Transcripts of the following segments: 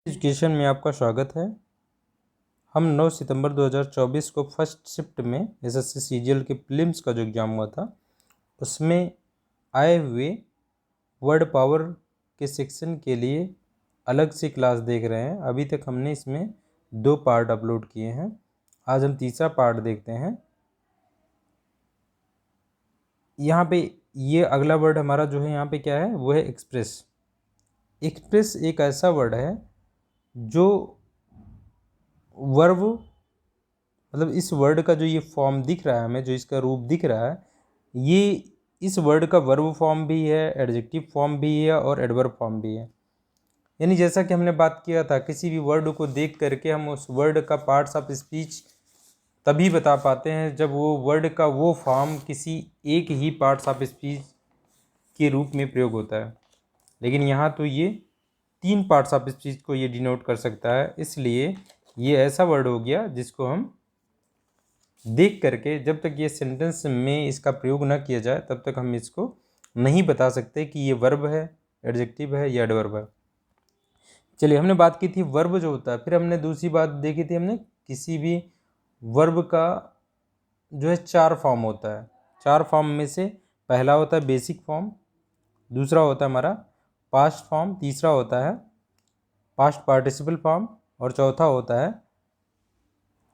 Education में आपका स्वागत है। हम 9 सितंबर 2024 को फर्स्ट शिफ्ट में एसएससी सीजीएल के प्रीलिम्स का जो एग्ज़ाम हुआ था उसमें आए हुए वर्ड पावर के सेक्शन के लिए अलग से क्लास देख रहे हैं। अभी तक हमने इसमें 2 पार्ट अपलोड किए हैं। आज हम तीसरा पार्ट देखते हैं। यहाँ पे ये अगला वर्ड हमारा जो है यहाँ पे क्या है, वो है एक्सप्रेस। एक्सप्रेस एक ऐसा वर्ड है जो वर्ब, मतलब इस वर्ड का जो ये फॉर्म दिख रहा है हमें, जो इसका रूप दिख रहा है, ये इस वर्ड का वर्ब फॉर्म भी है, एडजेक्टिव फॉर्म भी है और एडवर्ब फॉर्म भी है। यानी जैसा कि हमने बात किया था, किसी भी वर्ड को देख करके हम उस वर्ड का पार्ट्स ऑफ स्पीच तभी बता पाते हैं जब वो वर्ड का वो फॉर्म किसी एक ही पार्ट्स ऑफ स्पीच के रूप में प्रयोग होता है। लेकिन यहाँ तो ये 3 पार्ट्स ऑफ स्पीच को ये डिनोट कर सकता है, इसलिए ये ऐसा वर्ड हो गया जिसको हम देख करके जब तक ये सेंटेंस में इसका प्रयोग ना किया जाए तब तक हम इसको नहीं बता सकते कि ये वर्ब है, एडजेक्टिव है या एडवर्ब है। चलिए, हमने बात की थी वर्ब जो होता है। फिर हमने दूसरी बात देखी थी, हमने किसी भी वर्ब का जो है 4 फॉर्म होता है। 4 फॉर्म में से पहला होता है बेसिक फॉर्म, दूसरा होता है हमारा पास्ट फॉर्म, तीसरा होता है पास्ट पार्टिसिपल फॉर्म और चौथा होता है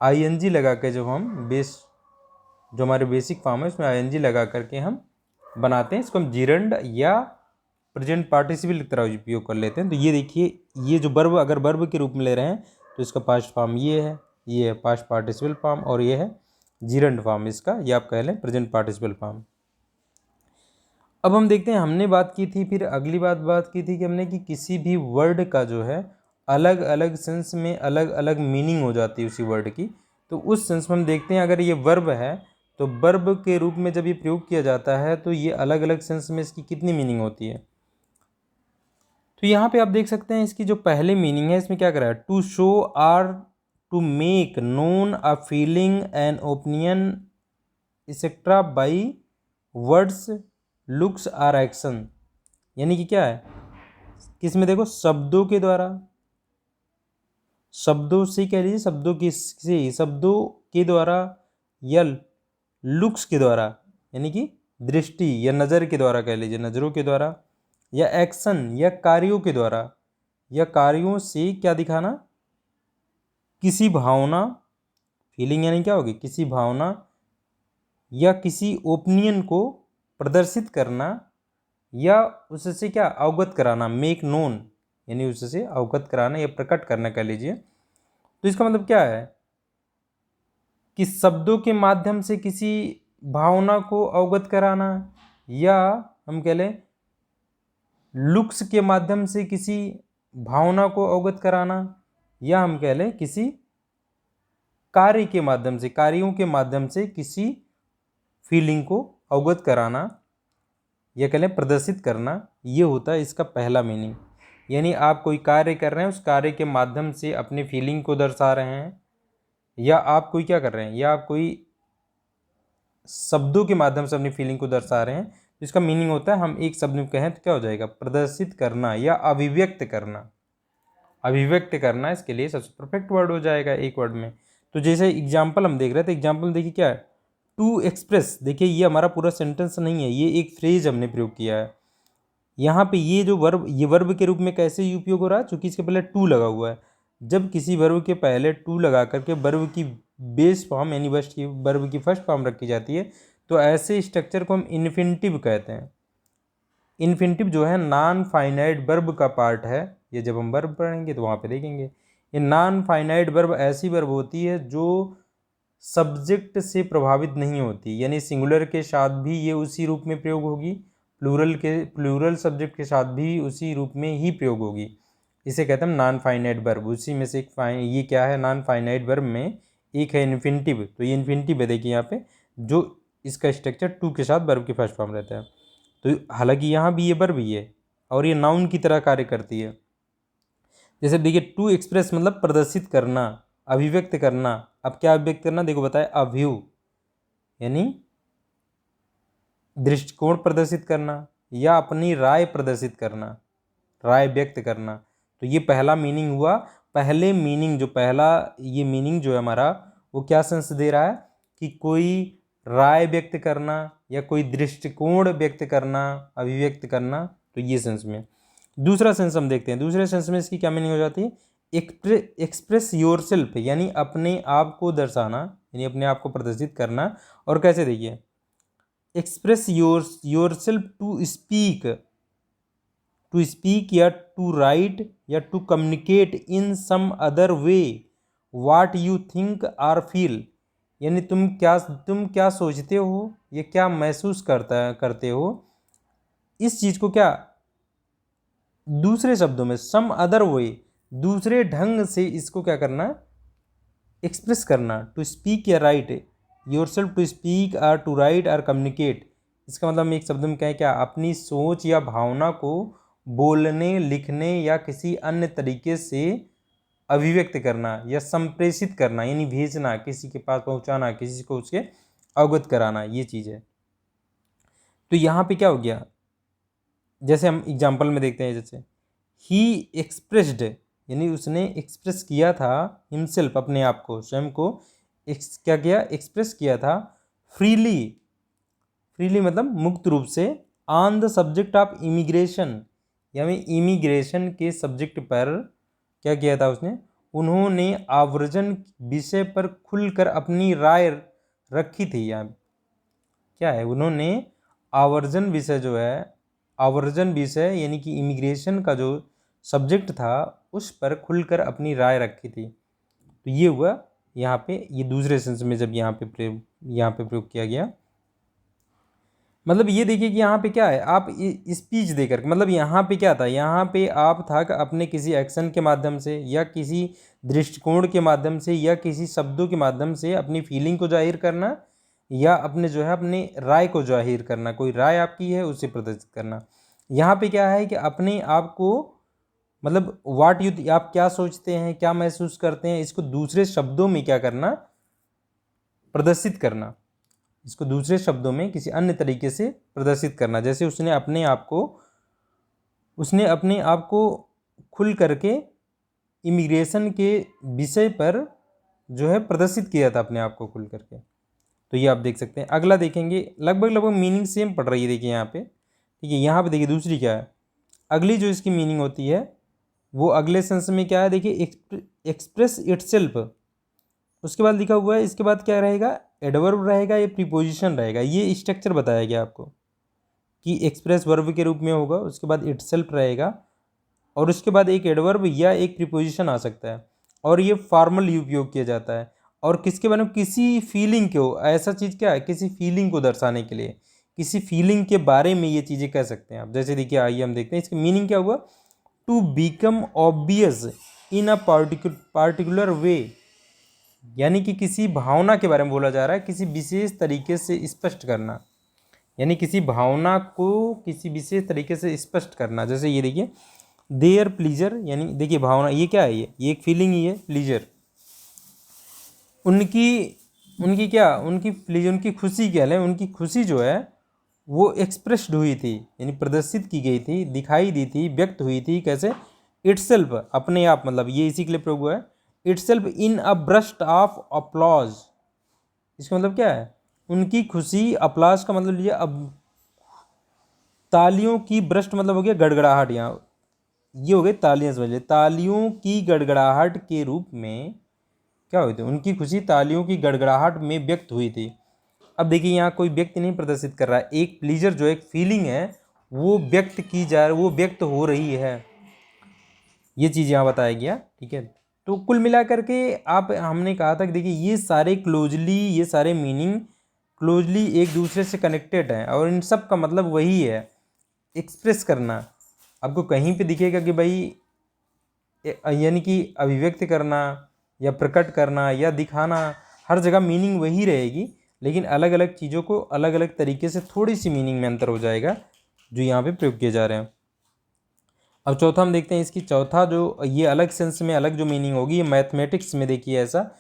आईएनजी लगा के जो हमारे बेसिक फॉर्म है उसमें आईएनजी लगा करके हम बनाते हैं। इसको हम जिरंड या प्रेजेंट पार्टिसिपल की तरह उपयोग कर लेते हैं। तो ये देखिए, ये जो वर्ब अगर वर्ब के रूप में ले रहे हैं तो इसका पास्ट फॉर्म ये है पास्ट पार्टिसिपल फॉर्म और ये है जिरंड फॉर्म इसका, ये आप कह लें प्रेजेंट पार्टिसिपल फॉर्म। अब हम देखते हैं, हमने बात की थी, फिर अगली बात की थी कि हमने कि किसी भी वर्ड का जो है अलग अलग सेंस में अलग अलग मीनिंग हो जाती है उसी वर्ड की। तो उस सेंस में हम देखते हैं, अगर ये वर्ब है तो वर्ब के रूप में जब ये प्रयोग किया जाता है तो ये अलग अलग सेंस में इसकी कितनी मीनिंग होती है। तो यहाँ पे आप देख सकते हैं इसकी जो पहले मीनिंग है, इसमें क्या कर रहा है, to show or to make known a feeling an opinion etcetera by words looks or action. यानी कि क्या है, किस में देखो, शब्दों के द्वारा, शब्दों से कह लीजिए, शब्दों के द्वारा या लुक्स के द्वारा, यानी कि दृष्टि या नज़र के द्वारा कह लीजिए, नज़रों के द्वारा, या एक्शन या कार्यों के द्वारा, या कार्यों से क्या दिखाना, किसी भावना, फीलिंग यानी क्या होगी, किसी भावना या किसी ओपिनियन को प्रदर्शित करना या उससे क्या अवगत कराना, मेक नोन यानी उससे अवगत कराना या प्रकट करना कह लीजिए। तो इसका मतलब क्या है कि शब्दों के माध्यम से किसी भावना को अवगत कराना, या हम कह लें लुक्स के माध्यम से किसी भावना को अवगत कराना, या हम कह लें किसी कार्य के माध्यम से, कार्यों के माध्यम से किसी फीलिंग को अवगत कराना या कह लें प्रदर्शित करना। ये होता है इसका पहला मीनिंग। यानी आप कोई कार्य कर रहे हैं, उस कार्य के माध्यम से अपनी फीलिंग को दर्शा रहे हैं, या आप कोई क्या कर रहे हैं, या आप कोई शब्दों के माध्यम से अपनी फीलिंग को दर्शा रहे हैं। तो इसका मीनिंग होता है, हम एक शब्द में कहें तो क्या हो जाएगा, प्रदर्शित करना या अभिव्यक्त करना। अभिव्यक्त करना इसके लिए सबसे परफेक्ट वर्ड हो जाएगा एक वर्ड में। तो जैसे एग्जाम्पल हम देख रहे थे, एग्जाम्पल देखिए क्या है, टू एक्सप्रेस। देखिए ये हमारा पूरा सेंटेंस नहीं है, ये एक फ्रेज हमने प्रयोग किया है। यहाँ पे ये जो वर्ब, ये वर्ब के रूप में कैसे उपयोग हो रहा है, चूंकि इसके पहले टू लगा हुआ है। जब किसी वर्ब के पहले टू लगा करके वर्ब की बेस फॉर्म यानी वर्ब की फर्स्ट फॉर्म रखी जाती है, तो ऐसे स्ट्रक्चर को हम इन्फिनिटिव कहते हैं। इन्फिनिटिव जो है नॉन फाइनाइट वर्ब का पार्ट है। ये जब हम वर्ब पढ़ेंगे तो वहाँ पे देखेंगे। ये नॉन फाइनाइट वर्ब ऐसी वर्ब होती है जो सब्जेक्ट से प्रभावित नहीं होती, यानी सिंगुलर के साथ भी ये उसी रूप में प्रयोग होगी, प्लूरल सब्जेक्ट के साथ भी उसी रूप में ही प्रयोग होगी। इसे कहते हैं नॉन फाइनाइट वर्ब। उसी में से ये क्या है, नॉन फाइनाइट वर्ब में एक है इन्फिनिटिव। तो ये इन्फिनिटिव है, देखिए यहाँ पे जो इसका स्ट्रक्चर टू के साथ वर्ब की फर्स्ट फॉर्म रहता है। तो हालांकि यहाँ भी ये वर्ब ही है और ये नाउन की तरह कार्य करती है। जैसे देखिए, टू एक्सप्रेस मतलब प्रदर्शित करना, अभिव्यक्त करना। अब क्या अभिव्यक्त करना, देखो बताए, अव्यू यानी दृष्टिकोण प्रदर्शित करना या अपनी राय प्रदर्शित करना, राय व्यक्त करना। तो तो ये पहला मीनिंग हुआ। पहले मीनिंग जो पहला ये मीनिंग जो है हमारा वो क्या सेंस दे रहा है कि कोई राय व्यक्त करना या कोई दृष्टिकोण व्यक्त करना, अभिव्यक्त करना, तो ये सेंस में। दूसरा सेंस हम देखते हैं, दूसरे सेंस में इसकी क्या मीनिंग हो जाती है, एक्सप्रेस योर सेल्फ, यानी अपने आप को दर्शाना, यानी अपने आप को प्रदर्शित करना। और कैसे, देखिए, express yourself to speak या टू राइट या to communicate in some other way what you think or feel, यानी तुम क्या सोचते हो या क्या महसूस करते हो, इस चीज़ को क्या दूसरे शब्दों में सम अदर वे, दूसरे ढंग से इसको क्या करना, एक्सप्रेस करना। टू स्पीक या write yourself, to speak और टू राइट और कम्युनिकेट, इसका मतलब एक शब्द में क्या है, क्या अपनी सोच या भावना को बोलने, लिखने या किसी अन्य तरीके से अभिव्यक्त करना या संप्रेषित करना, यानी भेजना, किसी के पास पहुंचाना, किसी को उसके अवगत कराना, ये चीज़ है। तो यहाँ पे क्या हो गया, जैसे हम एग्जाम्पल में देखते हैं, जैसे ही एक्सप्रेस्ड, यानी उसने एक्सप्रेस किया था, हिमसेल्फ, अपने आप को, स्वयं को क्या किया, एक्सप्रेस किया था, फ्रीली मतलब मुक्त रूप से, on the subject of immigration, यानी इमिग्रेशन के सब्जेक्ट पर क्या किया था उसने, उन्होंने आवर्जन विषय पर खुलकर अपनी राय रखी थी। यहाँ क्या है, उन्होंने आवर्जन विषय जो है, आवर्जन विषय यानी कि इमिग्रेशन का जो सब्जेक्ट था उस पर खुलकर अपनी राय रखी थी। तो ये हुआ यहाँ पे, ये दूसरे सेंस में जब यहाँ पे प्रयोग किया गया। मतलब ये देखिए कि यहाँ पे क्या है, आप स्पीच देकर, मतलब यहाँ पे क्या था, यहाँ पे आप था कि अपने किसी एक्शन के माध्यम से या किसी दृष्टिकोण के माध्यम से या किसी शब्दों के माध्यम से अपनी फीलिंग को जाहिर करना या अपने जो है अपने राय को जाहिर करना, कोई राय आपकी है उसे प्रदर्शित करना। यहाँ पे क्या है कि अपने आप को, मतलब वाट यू, आप क्या सोचते हैं, क्या महसूस करते हैं, इसको दूसरे शब्दों में क्या करना, प्रदर्शित करना, इसको दूसरे शब्दों में किसी अन्य तरीके से प्रदर्शित करना। जैसे उसने अपने आप को खुल करके इमिग्रेशन के विषय पर जो है प्रदर्शित किया था, अपने आप को खुल करके। तो ये आप देख सकते हैं। अगला देखेंगे, लगभग मीनिंग सेम पड़ रही है, देखिए यहाँ पे, ठीक है। यहाँ पे देखिए दूसरी क्या है, अगली जो इसकी मीनिंग होती है वो अगले सेंस में क्या है, देखिए, एक्सप्रेस इटसेल्फ, उसके बाद लिखा हुआ है, इसके बाद क्या रहेगा, एडवर्ब रहेगा या प्रीपोजिशन रहेगा। ये स्ट्रक्चर बताया गया आपको कि एक्सप्रेस वर्ब के रूप में होगा, उसके बाद इटसेल्फ रहेगा और उसके बाद एक एडवर्ब या एक प्रीपोजिशन आ सकता है, और ये फॉर्मल उपयोग किया जाता है। और किसके बारे में, किसी फीलिंग को, ऐसा चीज़ क्या है, किसी फीलिंग को दर्शाने के लिए, किसी फीलिंग के बारे में ये चीज़ें कह सकते हैं आप। जैसे देखिए, आइए हम देखते हैं इसका मीनिंग क्या हुआ, to become obvious in a particular way, यानी कि किसी भावना के बारे में बोला जा रहा है, किसी विशेष तरीके से स्पष्ट करना, यानी किसी भावना को किसी विशेष तरीके से स्पष्ट करना। जैसे ये देखिए, देयर प्लीजर, यानी देखिए भावना, ये क्या है, ये एक फीलिंग ही है, प्लीजर, उनकी क्या, उनकी खुशी क्या है, उनकी खुशी जो है वो एक्सप्रेस्ड हुई थी, यानी प्रदर्शित की गई थी, दिखाई दी थी, व्यक्त हुई थी, कैसे, इटसेल्फ, अपने आप, मतलब ये इसी के लिए प्रयोग हुआ है, itself in a burst of applause. इसका मतलब क्या है, उनकी खुशी, अपलाज का मतलब लीजिए, अब तालियों की ब्रस्ट मतलब हो गया गड़गड़ाहट, यहाँ ये हो गई तालियां, समझिए, तालियों की गड़गड़ाहट के रूप में क्या हुई थी, उनकी खुशी तालियों की गड़गड़ाहट में व्यक्त हुई थी। अब देखिए, यहाँ कोई व्यक्ति नहीं प्रदर्शित कर रहा है, एक प्लीजर जो एक फीलिंग है वो व्यक्त की जा रही, वो व्यक्त हो रही है, ये चीज़ यहाँ बताया गया, ठीक है। तो कुल मिला करके आप, हमने कहा था कि देखिए ये सारे मीनिंग क्लोजली एक दूसरे से कनेक्टेड हैं और इन सब का मतलब वही है, एक्सप्रेस करना। आपको कहीं पे दिखेगा कि भाई यानी कि अभिव्यक्त करना या प्रकट करना या दिखाना, हर जगह मीनिंग वही रहेगी, लेकिन अलग अलग चीज़ों को अलग अलग तरीके से थोड़ी सी मीनिंग में अंतर हो जाएगा जो यहाँ पे प्रयोग किए जा रहे हैं। अब चौथा हम देखते हैं, इसकी चौथा जो ये अलग सेंस में अलग जो मीनिंग होगी, ये मैथमेटिक्स में देखिए, ऐसा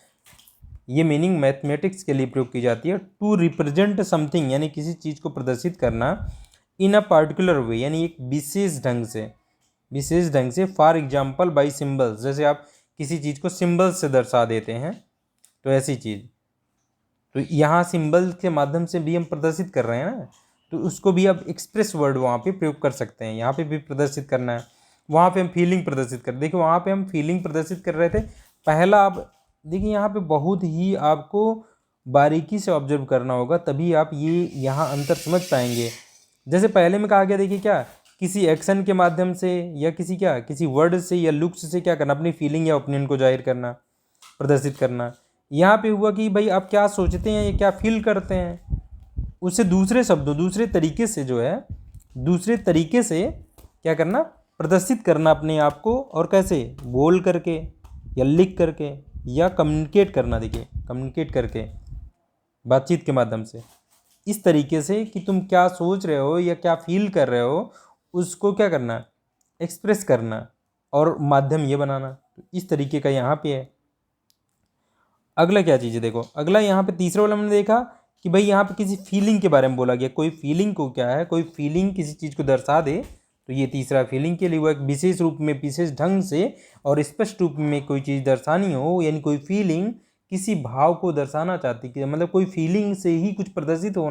ये मीनिंग मैथमेटिक्स के लिए प्रयोग की जाती है। टू रिप्रेजेंट समथिंग, यानी किसी चीज़ को प्रदर्शित करना, इन अ पार्टिकुलर वे, यानी एक विशेष ढंग से, विशेष ढंग से, फॉर एग्जाम्पल बाई सिम्बल्स, जैसे आप किसी चीज़ को सिम्बल्स से दर्शा देते हैं, तो ऐसी चीज़। तो यहाँ सिंबल के माध्यम से भी हम प्रदर्शित कर रहे हैं ना, तो उसको भी आप एक्सप्रेस वर्ड वहाँ पे प्रयोग कर सकते हैं। यहाँ पे भी प्रदर्शित करना है, वहाँ पे हम फीलिंग प्रदर्शित कर, देखिए वहाँ पे हम फीलिंग प्रदर्शित कर रहे थे। पहला आप देखिए यहाँ पे बहुत ही आपको बारीकी से ऑब्जर्व करना होगा, तभी आप ये यहाँ अंतर समझ पाएंगे। जैसे पहले में कहा गया, देखिए क्या, किसी एक्शन के माध्यम से या किसी वर्ड से या लुक्स से क्या करना, अपनी फीलिंग या ओपिनियन को जाहिर करना, प्रदर्शित करना। यहाँ पे हुआ कि भाई आप क्या सोचते हैं या क्या फील करते हैं, उसे दूसरे शब्दों, दूसरे तरीके से जो है, दूसरे तरीके से क्या करना, प्रदर्शित करना अपने आप को। और कैसे, बोल करके या लिख करके या कम्युनिकेट करना। देखिए कम्युनिकेट करके, बातचीत के माध्यम से, इस तरीके से कि तुम क्या सोच रहे हो या क्या फील कर रहे हो, उसको क्या करना, एक्सप्रेस करना, और माध्यम ये बनाना। तो इस तरीके का यहाँ पे है। अगला क्या चीज़ है, देखो अगला यहाँ पे तीसरा वाला हमने देखा कि भाई यहाँ पे किसी फीलिंग के बारे में बोला गया। कोई फीलिंग को क्या है, कोई फीलिंग किसी चीज़ को दर्शा दे, तो ये तीसरा फीलिंग के लिए हुआ, एक विशेष रूप में, विशेष ढंग से और स्पष्ट रूप में कोई चीज़ दर्शानी हो, यानी कोई फीलिंग किसी भाव को दर्शाना चाहती, कि मतलब कोई फीलिंग से ही कुछ प्रदर्शित हो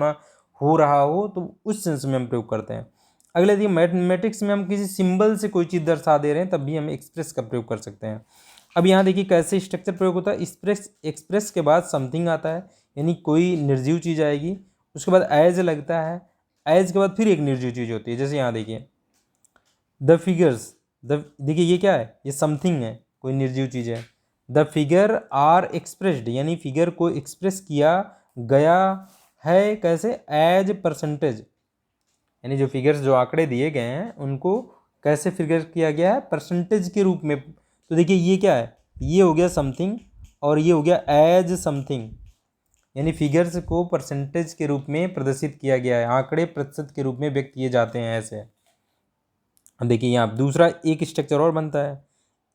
रहा हो, तो उस सेंस में हम प्रयोग करते हैं। अगले देखिए मैथमेटिक्स में हम किसी सिंबल से कोई चीज़ दर्शा दे रहे हैं, तब भी हम एक्सप्रेस का प्रयोग कर सकते हैं। अब यहाँ देखिए कैसे स्ट्रक्चर प्रयोग होता है। एक्सप्रेस के बाद समथिंग आता है, यानी कोई निर्जीव चीज़ आएगी, उसके बाद एज लगता है, एज के बाद फिर एक निर्जीव चीज़ होती है। जैसे यहाँ देखिए द फिगर्स, देखिए ये क्या है, ये समथिंग है, कोई निर्जीव चीज़ है। द फिगर आर एक्सप्रेस्ड, यानी फिगर को एक्सप्रेस किया गया है, कैसे, एज परसेंटेज, यानी जो फिगर्स, जो आंकड़े दिए गए हैं, उनको कैसे फिगर किया गया है, परसेंटेज के रूप में। तो देखिए ये क्या है, ये हो गया समथिंग, और ये हो गया एज समथिंग, यानी फिगर्स को परसेंटेज के रूप में प्रदर्शित किया गया है, आंकड़े प्रतिशत के रूप में व्यक्त किए जाते हैं, ऐसे। अब देखिए यहाँ दूसरा एक स्ट्रक्चर और बनता है,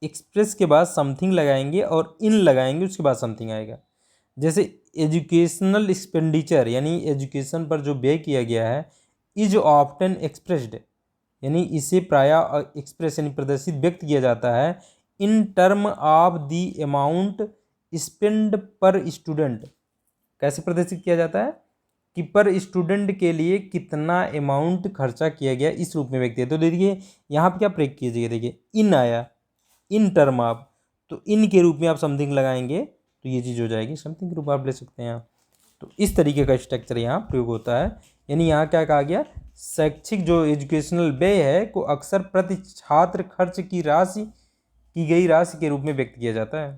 एक्सप्रेस के बाद समथिंग लगाएंगे और इन लगाएंगे, उसके बाद समथिंग आएगा। जैसे एजुकेशनल एक्सपेंडिचर, यानी एजुकेशन पर जो व्यय किया गया है, इज ऑफ्टन एक्सप्रेस्ड, यानी इसे प्रायः एक्सप्रेस यानी प्रदर्शित व्यक्त किया जाता है, in term of the amount spend पर स्टूडेंट। कैसे प्रदर्शित किया जाता है कि पर स्टूडेंट के लिए कितना अमाउंट खर्चा किया गया, इस रूप में व्यक्त किया। तो देखिए यहाँ पे क्या प्रयोग कीजिएगा, देखिए इन आया, इन टर्म ऑफ, तो इन के रूप में आप समथिंग लगाएंगे, तो ये चीज़ हो जाएगी, समथिंग के रूप आप ले सकते हैं। तो इस तरीके का स्ट्रक्चर यहाँ प्रयोग होता है। यानी यहाँ क्या कहा गया, शैक्षिक जो एजुकेशनल व्यय है को अक्सर प्रति छात्र खर्च की गई राशि के रूप में व्यक्त किया जाता है।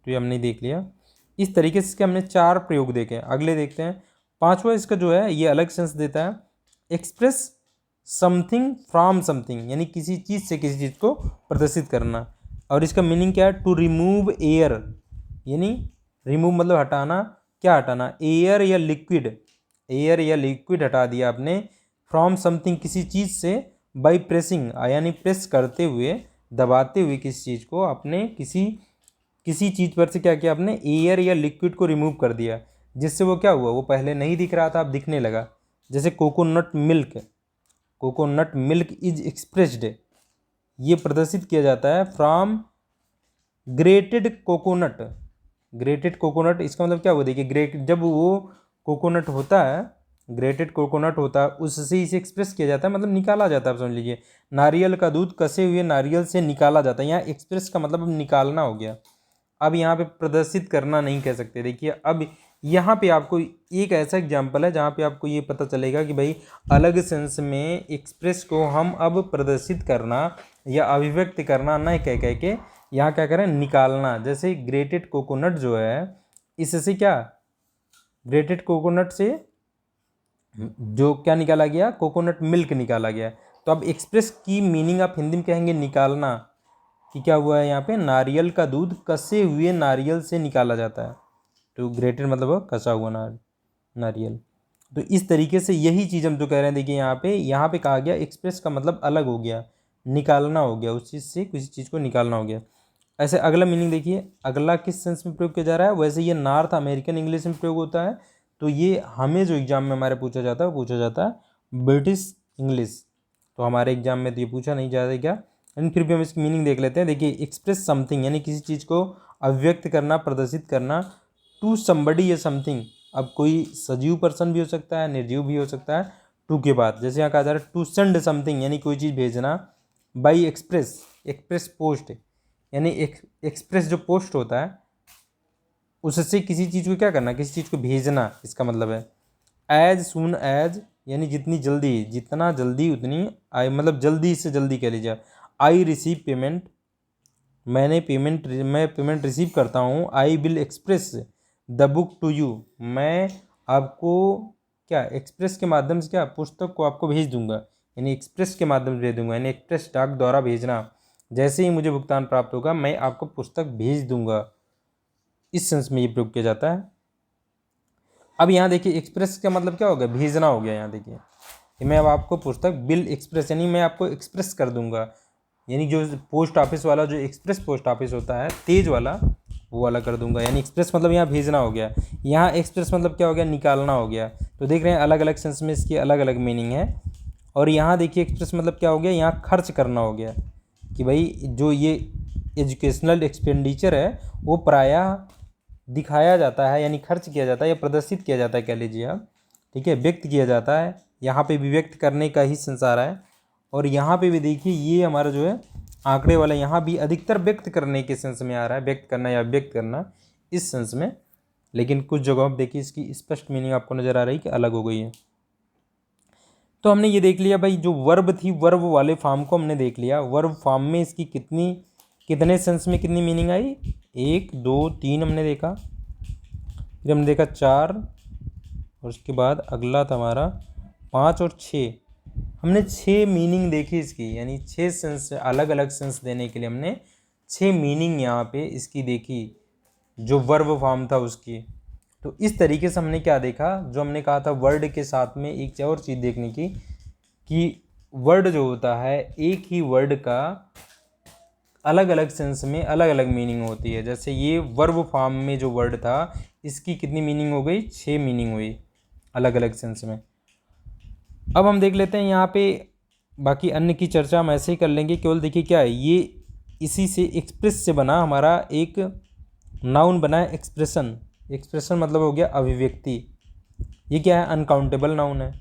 तो ये हमने देख लिया। इस तरीके से इसके हमने 4 प्रयोग देखे। अगले देखते हैं, पांचवा इसका जो है ये अलग सेंस देता है, एक्सप्रेस समथिंग फ्रॉम समथिंग, यानी किसी चीज़ से किसी चीज़ को प्रदर्शित करना। और इसका मीनिंग क्या है, टू रिमूव एयर, यानी रिमूव मतलब हटाना, क्या हटाना, एयर या लिक्विड हटा दिया आपने, फ्रॉम समथिंग किसी चीज़ से, बाई प्रेसिंग यानी प्रेस करते हुए, दबाते हुए किसी चीज़ को, आपने किसी चीज़ पर से क्या किया आपने, एयर या लिक्विड को रिमूव कर दिया, जिससे वो क्या हुआ, वो पहले नहीं दिख रहा था, अब दिखने लगा। जैसे कोकोनट मिल्क इज एक्सप्रेस्ड, ये प्रदर्शित किया जाता है फ्रॉम ग्रेटेड कोकोनट। इसका मतलब क्या हुआ, देखिए जब वो कोकोनट होता है, ग्रेटेड कोकोनट होता है, उससे इसे एक्सप्रेस किया जाता है, मतलब निकाला जाता है। आप समझ लीजिए नारियल का दूध कसे हुए नारियल से निकाला जाता है, यहाँ एक्सप्रेस का मतलब निकालना हो गया। अब यहाँ पे प्रदर्शित करना नहीं कह सकते। देखिए अब यहाँ पे आपको एक ऐसा एग्जाम्पल है जहाँ पे आपको ये पता चलेगा कि भाई अलग सेंस में एक्सप्रेस को हम अब प्रदर्शित करना या अभिव्यक्त करना न कह के यहाँ क्या करें, निकालना। जैसे ग्रेटेड कोकोनट जो है, इससे क्या, ग्रेटेड कोकोनट से जो क्या निकाला गया, कोकोनट मिल्क निकाला गया। तो अब एक्सप्रेस की मीनिंग आप हिंदी में कहेंगे निकालना, कि क्या हुआ है यहाँ पे, नारियल का दूध कसे हुए नारियल से निकाला जाता है। तो ग्रेटेड मतलब कसा हुआ नारियल। तो इस तरीके से यही चीज़ हम जो कह रहे हैं, देखिए यहाँ पे कहा गया एक्सप्रेस का मतलब अलग हो गया, निकालना हो गया, उस चीज़ से किसी चीज़ को निकालना हो गया। ऐसे अगला मीनिंग देखिए, अगला किस सेंस में प्रयोग किया जा रहा है, वैसे ये नॉर्थ अमेरिकन इंग्लिश में प्रयोग होता है। तो ये हमें जो एग्जाम में हमारे पूछा जाता है, वो पूछा जाता है ब्रिटिश इंग्लिश। तो हमारे एग्जाम में तो ये पूछा नहीं जाता क्या, लेकिन फिर भी हम इसकी मीनिंग देख लेते हैं। देखिए, एक्सप्रेस समथिंग यानी किसी चीज़ को अभिव्यक्त करना, प्रदर्शित करना, टू समबडी या समथिंग। अब कोई सजीव पर्सन भी हो सकता है, निर्जीव भी हो सकता है टू के बाद। जैसे यहाँ कहा जा रहा है टू सेंड समथिंग यानी कोई चीज़ भेजना, बाई एक्सप्रेस, एक्सप्रेस पोस्ट यानी एक्सप्रेस जो पोस्ट होता है उससे किसी चीज़ को क्या करना, किसी चीज़ को भेजना, इसका मतलब है। एज सुन एज यानी जितनी जल्दी, जितना जल्दी उतनी, आई मतलब जल्दी से जल्दी कह लीजिए। आई रिसीव पेमेंट, मैं पेमेंट रिसीव करता हूँ। I will express the book to you, मैं आपको क्या एक्सप्रेस के माध्यम से क्या पुस्तक को आपको भेज दूंगा, यानी एक्सप्रेस के माध्यम से भेज दूंगा, यानी एक्सप्रेस डाक द्वारा भेजना। जैसे ही मुझे भुगतान प्राप्त होगा मैं आपको पुस्तक भेज दूंगा, इस सेंस में ये प्रयोग किया जाता है। अब यहाँ देखिए एक्सप्रेस का मतलब क्या हो गया, भेजना हो गया। यहाँ देखिए कि मैं अब आपको पुस्तक बिल एक्सप्रेस यानी मैं आपको एक्सप्रेस कर दूंगा, यानी जो पोस्ट ऑफिस वाला जो एक्सप्रेस पोस्ट ऑफिस होता है तेज वाला, वो वाला कर दूंगा। यानी एक्सप्रेस मतलब यहाँ भेजना हो गया, यहाँ एक्सप्रेस मतलब क्या हो गया, निकालना हो गया। तो देख रहे हैं अलग अलग सेंस में इसकी अलग अलग मीनिंग है। और यहाँ देखिए एक्सप्रेस मतलब क्या हो गया, यहाँ खर्च करना हो गया कि भाई जो ये एजुकेशनल एक्सपेंडिचर है वो प्रायः दिखाया जाता है, यानी खर्च किया जाता है या प्रदर्शित किया जाता है कह लीजिए आप, ठीक है, व्यक्त किया जाता है। यहाँ पे भी व्यक्त करने का ही सेंस आ रहा है। और यहाँ पे भी देखिए ये हमारा जो है आंकड़े वाला, यहाँ भी अधिकतर व्यक्त करने के सेंस में आ रहा है, व्यक्त करना या व्यक्त करना इस सेंस में। लेकिन कुछ जगहों पर देखिए इसकी स्पष्ट मीनिंग आपको नज़र आ रही है कि अलग हो गई है। तो हमने ये देख लिया भाई, जो वर्ब थी वर्ब वाले फॉर्म को हमने देख लिया। वर्ब फॉर्म में इसकी कितने सेंस में कितनी मीनिंग आई, 1 2 3 हमने देखा, फिर हमने देखा 4, और उसके बाद अगला था हमारा 5 और 6। हमने 6 मीनिंग देखी इसकी, यानी 6 सेंस, अलग अलग सेंस देने के लिए हमने 6 मीनिंग यहाँ पे इसकी देखी, जो वर्ब फॉर्म था उसकी। तो इस तरीके से हमने क्या देखा, जो हमने कहा था वर्ड के साथ में एक और चीज़ देखने की, कि वर्ड जो होता है एक ही वर्ड का अलग अलग सेंस में अलग अलग मीनिंग होती है। जैसे ये वर्ब फॉर्म में जो वर्ड था इसकी कितनी मीनिंग हो गई, 6 मीनिंग हुई अलग अलग सेंस में। अब हम देख लेते हैं यहाँ पे, बाकी अन्य की चर्चा हम ऐसे ही कर लेंगे। केवल देखिए क्या है ये, इसी से एक्सप्रेस से बना हमारा एक नाउन बना है एक्सप्रेशन। एक्सप्रेशन मतलब हो गया अभिव्यक्ति। ये क्या है, अनकाउंटेबल नाउन है।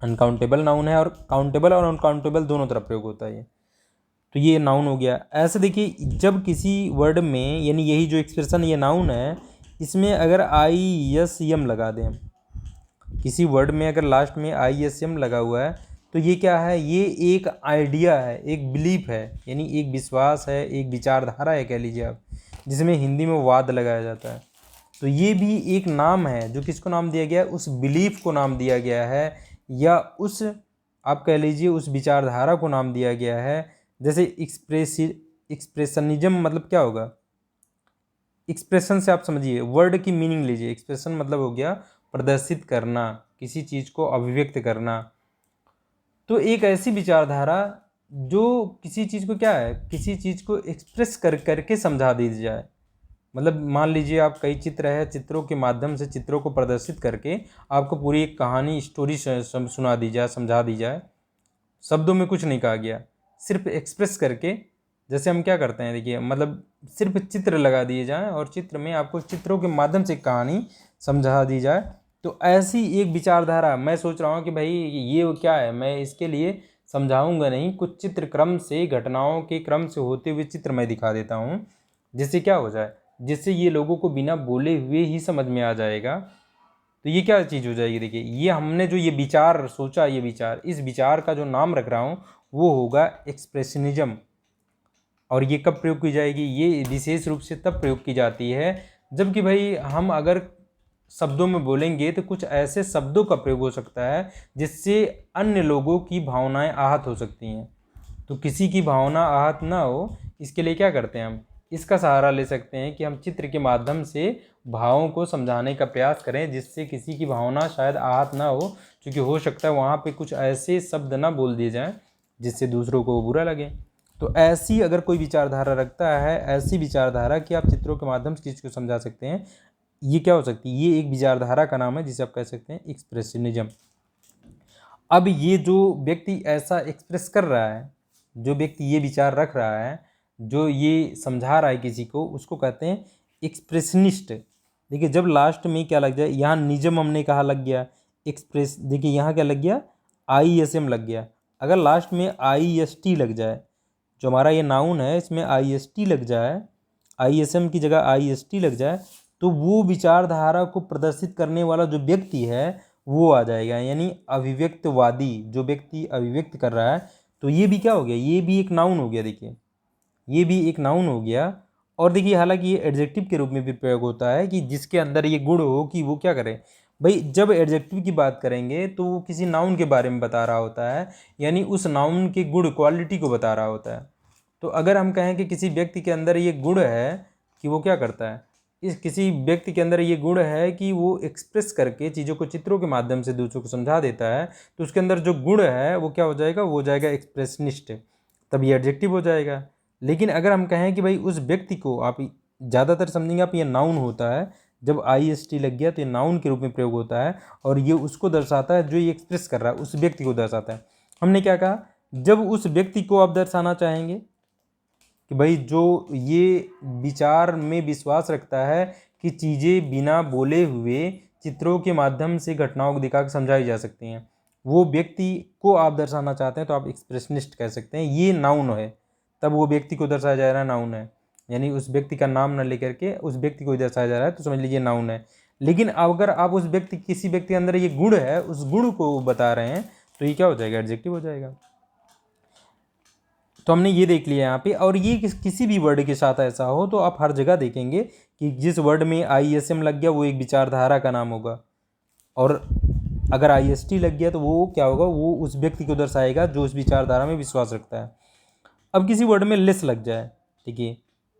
अनकाउंटेबल नाउन है और काउंटेबल और अनकाउंटेबल दोनों तरफ प्रयोग होता है ये। तो ये नाउन हो गया। ऐसे देखिए जब किसी वर्ड में, यानी यही जो एक्सप्रेशन ये नाउन है, इसमें अगर आई एस एम लगा दें, किसी वर्ड में अगर लास्ट में आई एस एम लगा हुआ है तो ये क्या है, ये एक आइडिया है, एक बिलीफ है, यानी एक विश्वास है, एक विचारधारा है कह लीजिए आप, जिसमें हिंदी में वाद लगाया जाता है। तो ये भी एक नाम है, जो किसको नाम दिया गया है, उस बिलीफ को नाम दिया गया है, या उस आप कह लीजिए उस विचारधारा को नाम दिया गया है। जैसे एक्सप्रेशनिज्म मतलब क्या होगा, एक्सप्रेशन से आप समझिए, वर्ड की मीनिंग लीजिए। एक्सप्रेशन मतलब हो गया प्रदर्शित करना, किसी चीज़ को अभिव्यक्त करना। तो एक ऐसी विचारधारा जो किसी चीज़ को क्या है, किसी चीज़ को एक्सप्रेस करके समझा दी जाए। मतलब मान लीजिए आप कई चित्र है, चित्रों के माध्यम से चित्रों को प्रदर्शित करके आपको पूरी एक कहानी स्टोरी सुना दी जाए, समझा दी जाए। शब्दों में कुछ नहीं कहा गया, सिर्फ एक्सप्रेस करके। जैसे हम क्या करते हैं देखिए, मतलब सिर्फ चित्र लगा दिए जाएं और चित्र में आपको चित्रों के माध्यम से कहानी समझा दी जाए। तो ऐसी एक विचारधारा मैं सोच रहा हूँ कि भाई ये क्या है, मैं इसके लिए समझाऊंगा नहीं, कुछ चित्र क्रम से, घटनाओं के क्रम से होते हुए चित्र मैं दिखा देता हूँ, जिससे क्या हो जाए, जिससे ये लोगों को बिना बोले हुए ही समझ में आ जाएगा। तो ये क्या चीज़ हो जाएगी, देखिए ये हमने जो ये विचार सोचा, ये विचार, इस विचार का जो नाम रख रहा हूँ वो होगा एक्सप्रेशनिज्म। और ये कब प्रयोग की जाएगी, ये विशेष रूप से तब प्रयोग की जाती है जबकि भाई हम अगर शब्दों में बोलेंगे तो कुछ ऐसे शब्दों का प्रयोग हो सकता है जिससे अन्य लोगों की भावनाएं आहत हो सकती हैं। तो किसी की भावना आहत ना हो, इसके लिए क्या करते हैं हम, इसका सहारा ले सकते हैं कि हम चित्र के माध्यम से भावों को समझाने का प्रयास करें, जिससे किसी की भावना शायद आहत ना हो, क्योंकि हो सकता है वहाँ पे कुछ ऐसे शब्द ना बोल दिए जाएं जिससे दूसरों को बुरा लगे। तो ऐसी अगर कोई विचारधारा रखता है, ऐसी विचारधारा कि आप चित्रों के माध्यम से चीज़ को समझा सकते हैं, ये क्या हो सकती है, ये एक विचारधारा का नाम है जिसे आप कह सकते हैं एक्सप्रेशनिज्म। अब ये जो व्यक्ति ऐसा एक्सप्रेस कर रहा है, जो व्यक्ति ये विचार रख रहा है, जो ये समझा रहा है किसी को, उसको कहते हैं एक्सप्रेशनिस्ट। देखिए जब लास्ट में क्या लग जाए, यहाँ निजम हमने कहा लग गया, एक्सप्रेस देखिए यहाँ क्या लग गया, ISM लग गया। अगर लास्ट में IST लग जाए, जो हमारा ये नाउन है इसमें IST लग जाए, ISM की जगह IST लग जाए, तो वो विचारधारा को प्रदर्शित करने वाला जो व्यक्ति है वो आ जाएगा, यानी अभिव्यक्तवादी जो व्यक्ति अभिव्यक्त कर रहा है। तो ये भी क्या हो गया, ये भी एक नाउन हो गया। देखिए ये भी एक नाउन हो गया। और देखिए हालांकि ये एडजेक्टिव के रूप में भी प्रयोग होता है कि जिसके अंदर ये गुण हो कि वो क्या करे। भाई जब एडजेक्टिव की बात करेंगे तो वो किसी नाउन के बारे में बता रहा होता है, यानी उस नाउन के गुण क्वालिटी को बता रहा होता है। तो अगर हम कहें कि किसी व्यक्ति के अंदर ये गुण है कि वो क्या करता है, इस किसी व्यक्ति के अंदर ये गुण है कि वो एक्सप्रेस करके चीज़ों को चित्रों के माध्यम से दूसरों को समझा देता है, तो उसके अंदर जो गुण है वो क्या हो जाएगा, वो हो जाएगा एक्सप्रेशनिस्ट, तब ये एडजेक्टिव हो जाएगा। लेकिन अगर हम कहें कि भाई उस व्यक्ति को आप ज़्यादातर समझेंगे आप, ये नाउन होता है, जब IST लग गया तो ये नाउन के रूप में प्रयोग होता है और ये उसको दर्शाता है जो ये एक्सप्रेस कर रहा है, उस व्यक्ति को दर्शाता है। हमने क्या कहा, जब उस व्यक्ति को आप दर्शाना चाहेंगे कि भाई जो ये विचार में विश्वास रखता है कि चीज़ें बिना बोले हुए चित्रों के माध्यम से घटनाओं को दिखा के समझाई जा सकती हैं, वो व्यक्ति को आप दर्शाना चाहते हैं तो आप एक्सप्रेशनिस्ट कह सकते हैं। ये नाउन है, तब वो व्यक्ति को दर्शाया जा रहा है, नाउन है। यानी उस व्यक्ति का नाम न लेकर के उस व्यक्ति को ही दर्शाया जा रहा है तो समझ लीजिए नाउन है। लेकिन अगर आप उस व्यक्ति किसी व्यक्ति के अंदर ये गुण है, उस गुण को बता रहे हैं, तो ये क्या हो जाएगा, एडजेक्टिव हो जाएगा। तो हमने ये देख लिया यहाँ पे। और ये किसी भी वर्ड के साथ ऐसा हो तो आप हर जगह देखेंगे कि जिस वर्ड में ISM लग गया वो एक विचारधारा का नाम होगा, और अगर IST लग गया तो वो क्या होगा, वो उस व्यक्ति को दर्शाएगा जो उस विचारधारा में विश्वास रखता है। अब किसी वर्ड में लेस लग जाए, देखिए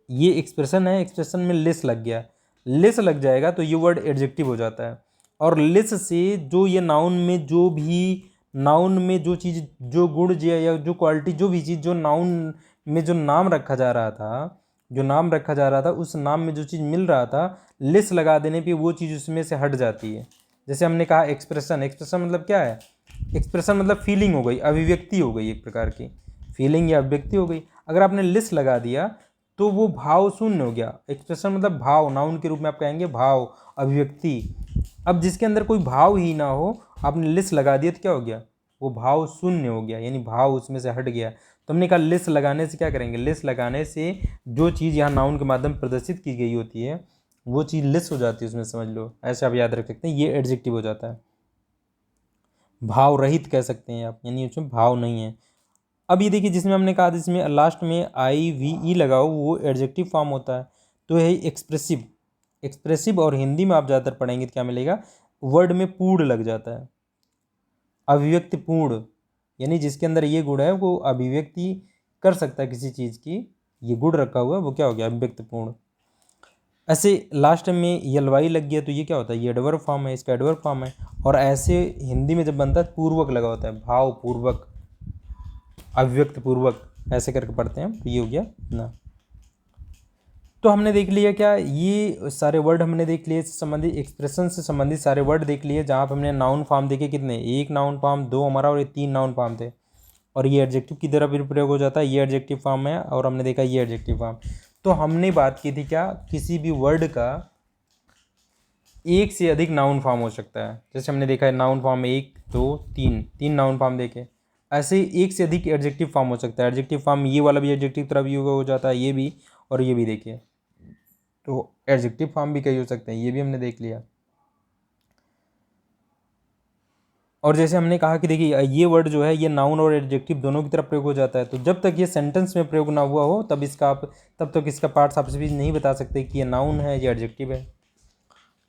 ये एक्सप्रेशन है, एक्सप्रेशन में लेस लग गया, लेस लग जाएगा तो ये वर्ड एडजेक्टिव हो जाता है। और लेस से जो ये नाउन में जो चीज़, जो गुण या जो क्वालिटी, जो भी चीज़ जो नाउन में जो नाम रखा जा रहा था, जो नाम रखा जा रहा था उस नाम में जो चीज़ मिल रहा था, लेस लगा देने पे वो चीज़ उसमें से हट जाती है। जैसे हमने कहा एक्सप्रेशन, एक्सप्रेशन मतलब क्या है, एक्सप्रेशन मतलब फीलिंग हो गई, अभिव्यक्ति हो गई, एक प्रकार की फीलिंग या अभिव्यक्ति हो गई। अगर आपने लेस लगा दिया तो वो भाव शून्य हो गया। एक्सप्रेशन मतलब भाव, नाउन के रूप में आप कहेंगे भाव, अभिव्यक्ति। अब जिसके अंदर कोई भाव ही ना हो, आपने लेस लगा दिया तो क्या हो गया, वो भाव शून्य हो गया, यानी भाव उसमें से हट गया। तो हमने कहा लेस लगाने से क्या करेंगे, लेस लगाने से जो चीज़ यहाँ नाउन के माध्यम प्रदर्शित की गई होती है वो चीज़ लेस हो जाती है उसमें, समझ लो, ऐसे आप याद रख सकते हैं। ये एडजेक्टिव हो जाता है, भाव रहित कह सकते हैं आप, यानी उसमें भाव नहीं है। अब ये देखिए जिसमें हमने कहा जिसमें लास्ट में IVE लगाओ वो एडजेक्टिव फॉर्म होता है, तो है एक्सप्रेसिव। एक्सप्रेसिव और हिंदी में आप ज़्यादातर पढ़ेंगे तो क्या मिलेगा, वर्ड में पूर्ण लग जाता है, अभिव्यक्तिपूर्ण, यानी जिसके अंदर ये गुण है वो अभिव्यक्ति कर सकता है किसी चीज़ की, ये गुण रखा हुआ है, वो क्या हो गया, अभिव्यक्तिपूर्ण। ऐसे लास्ट में यलवाई लग गया तो ये क्या होता है, ये एडवर्ब फॉर्म है, इसका एडवर्ब फॉर्म है। और ऐसे हिंदी में जब बनता है पूर्वक लगा होता है, भाव पूर्वक, अभिव्यक्त पूर्वक, ऐसे करके पढ़ते हैं, तो ये हो गया ना। तो हमने देख लिया क्या, ये सारे वर्ड हमने देख लिए, इससे संबंधित एक्सप्रेशन से संबंधित सारे वर्ड देख लिए, जहाँ पर हमने नाउन फॉर्म देखे कितने, एक नाउन फॉर्म, दो हमारा और ये तीन नाउन फॉर्म थे। और ये एडजेक्टिव की तरह भी प्रयोग हो जाता है, ये एडजेक्टिव फॉर्म है, और हमने देखा ये एडजेक्टिव फॉर्म। तो हमने बात की थी क्या, किसी भी वर्ड का एक से अधिक नाउन फॉर्म हो सकता है। जैसे हमने देखा है नाउन फॉर्म एक दो तीन, तीन नाउन फॉर्म देखे, ऐसे एक से अधिक एडजेक्टिव फॉर्म हो सकता है। एडजेक्टिव फॉर्म ये वाला भी एडजेक्टिव तरह भी हो जाता है, ये भी और ये भी देखिए, तो एडजेक्टिव फॉर्म भी कई हो सकते हैं, ये भी हमने देख लिया। और जैसे हमने कहा कि देखिए ये वर्ड जो है ये नाउन और एडजेक्टिव दोनों की तरफ प्रयोग हो जाता है, तो जब तक ये सेंटेंस में प्रयोग ना हुआ हो तब तक इसका पार्ट्स आपसे भी नहीं बता सकते कि ये नाउन है या एडजेक्टिव है।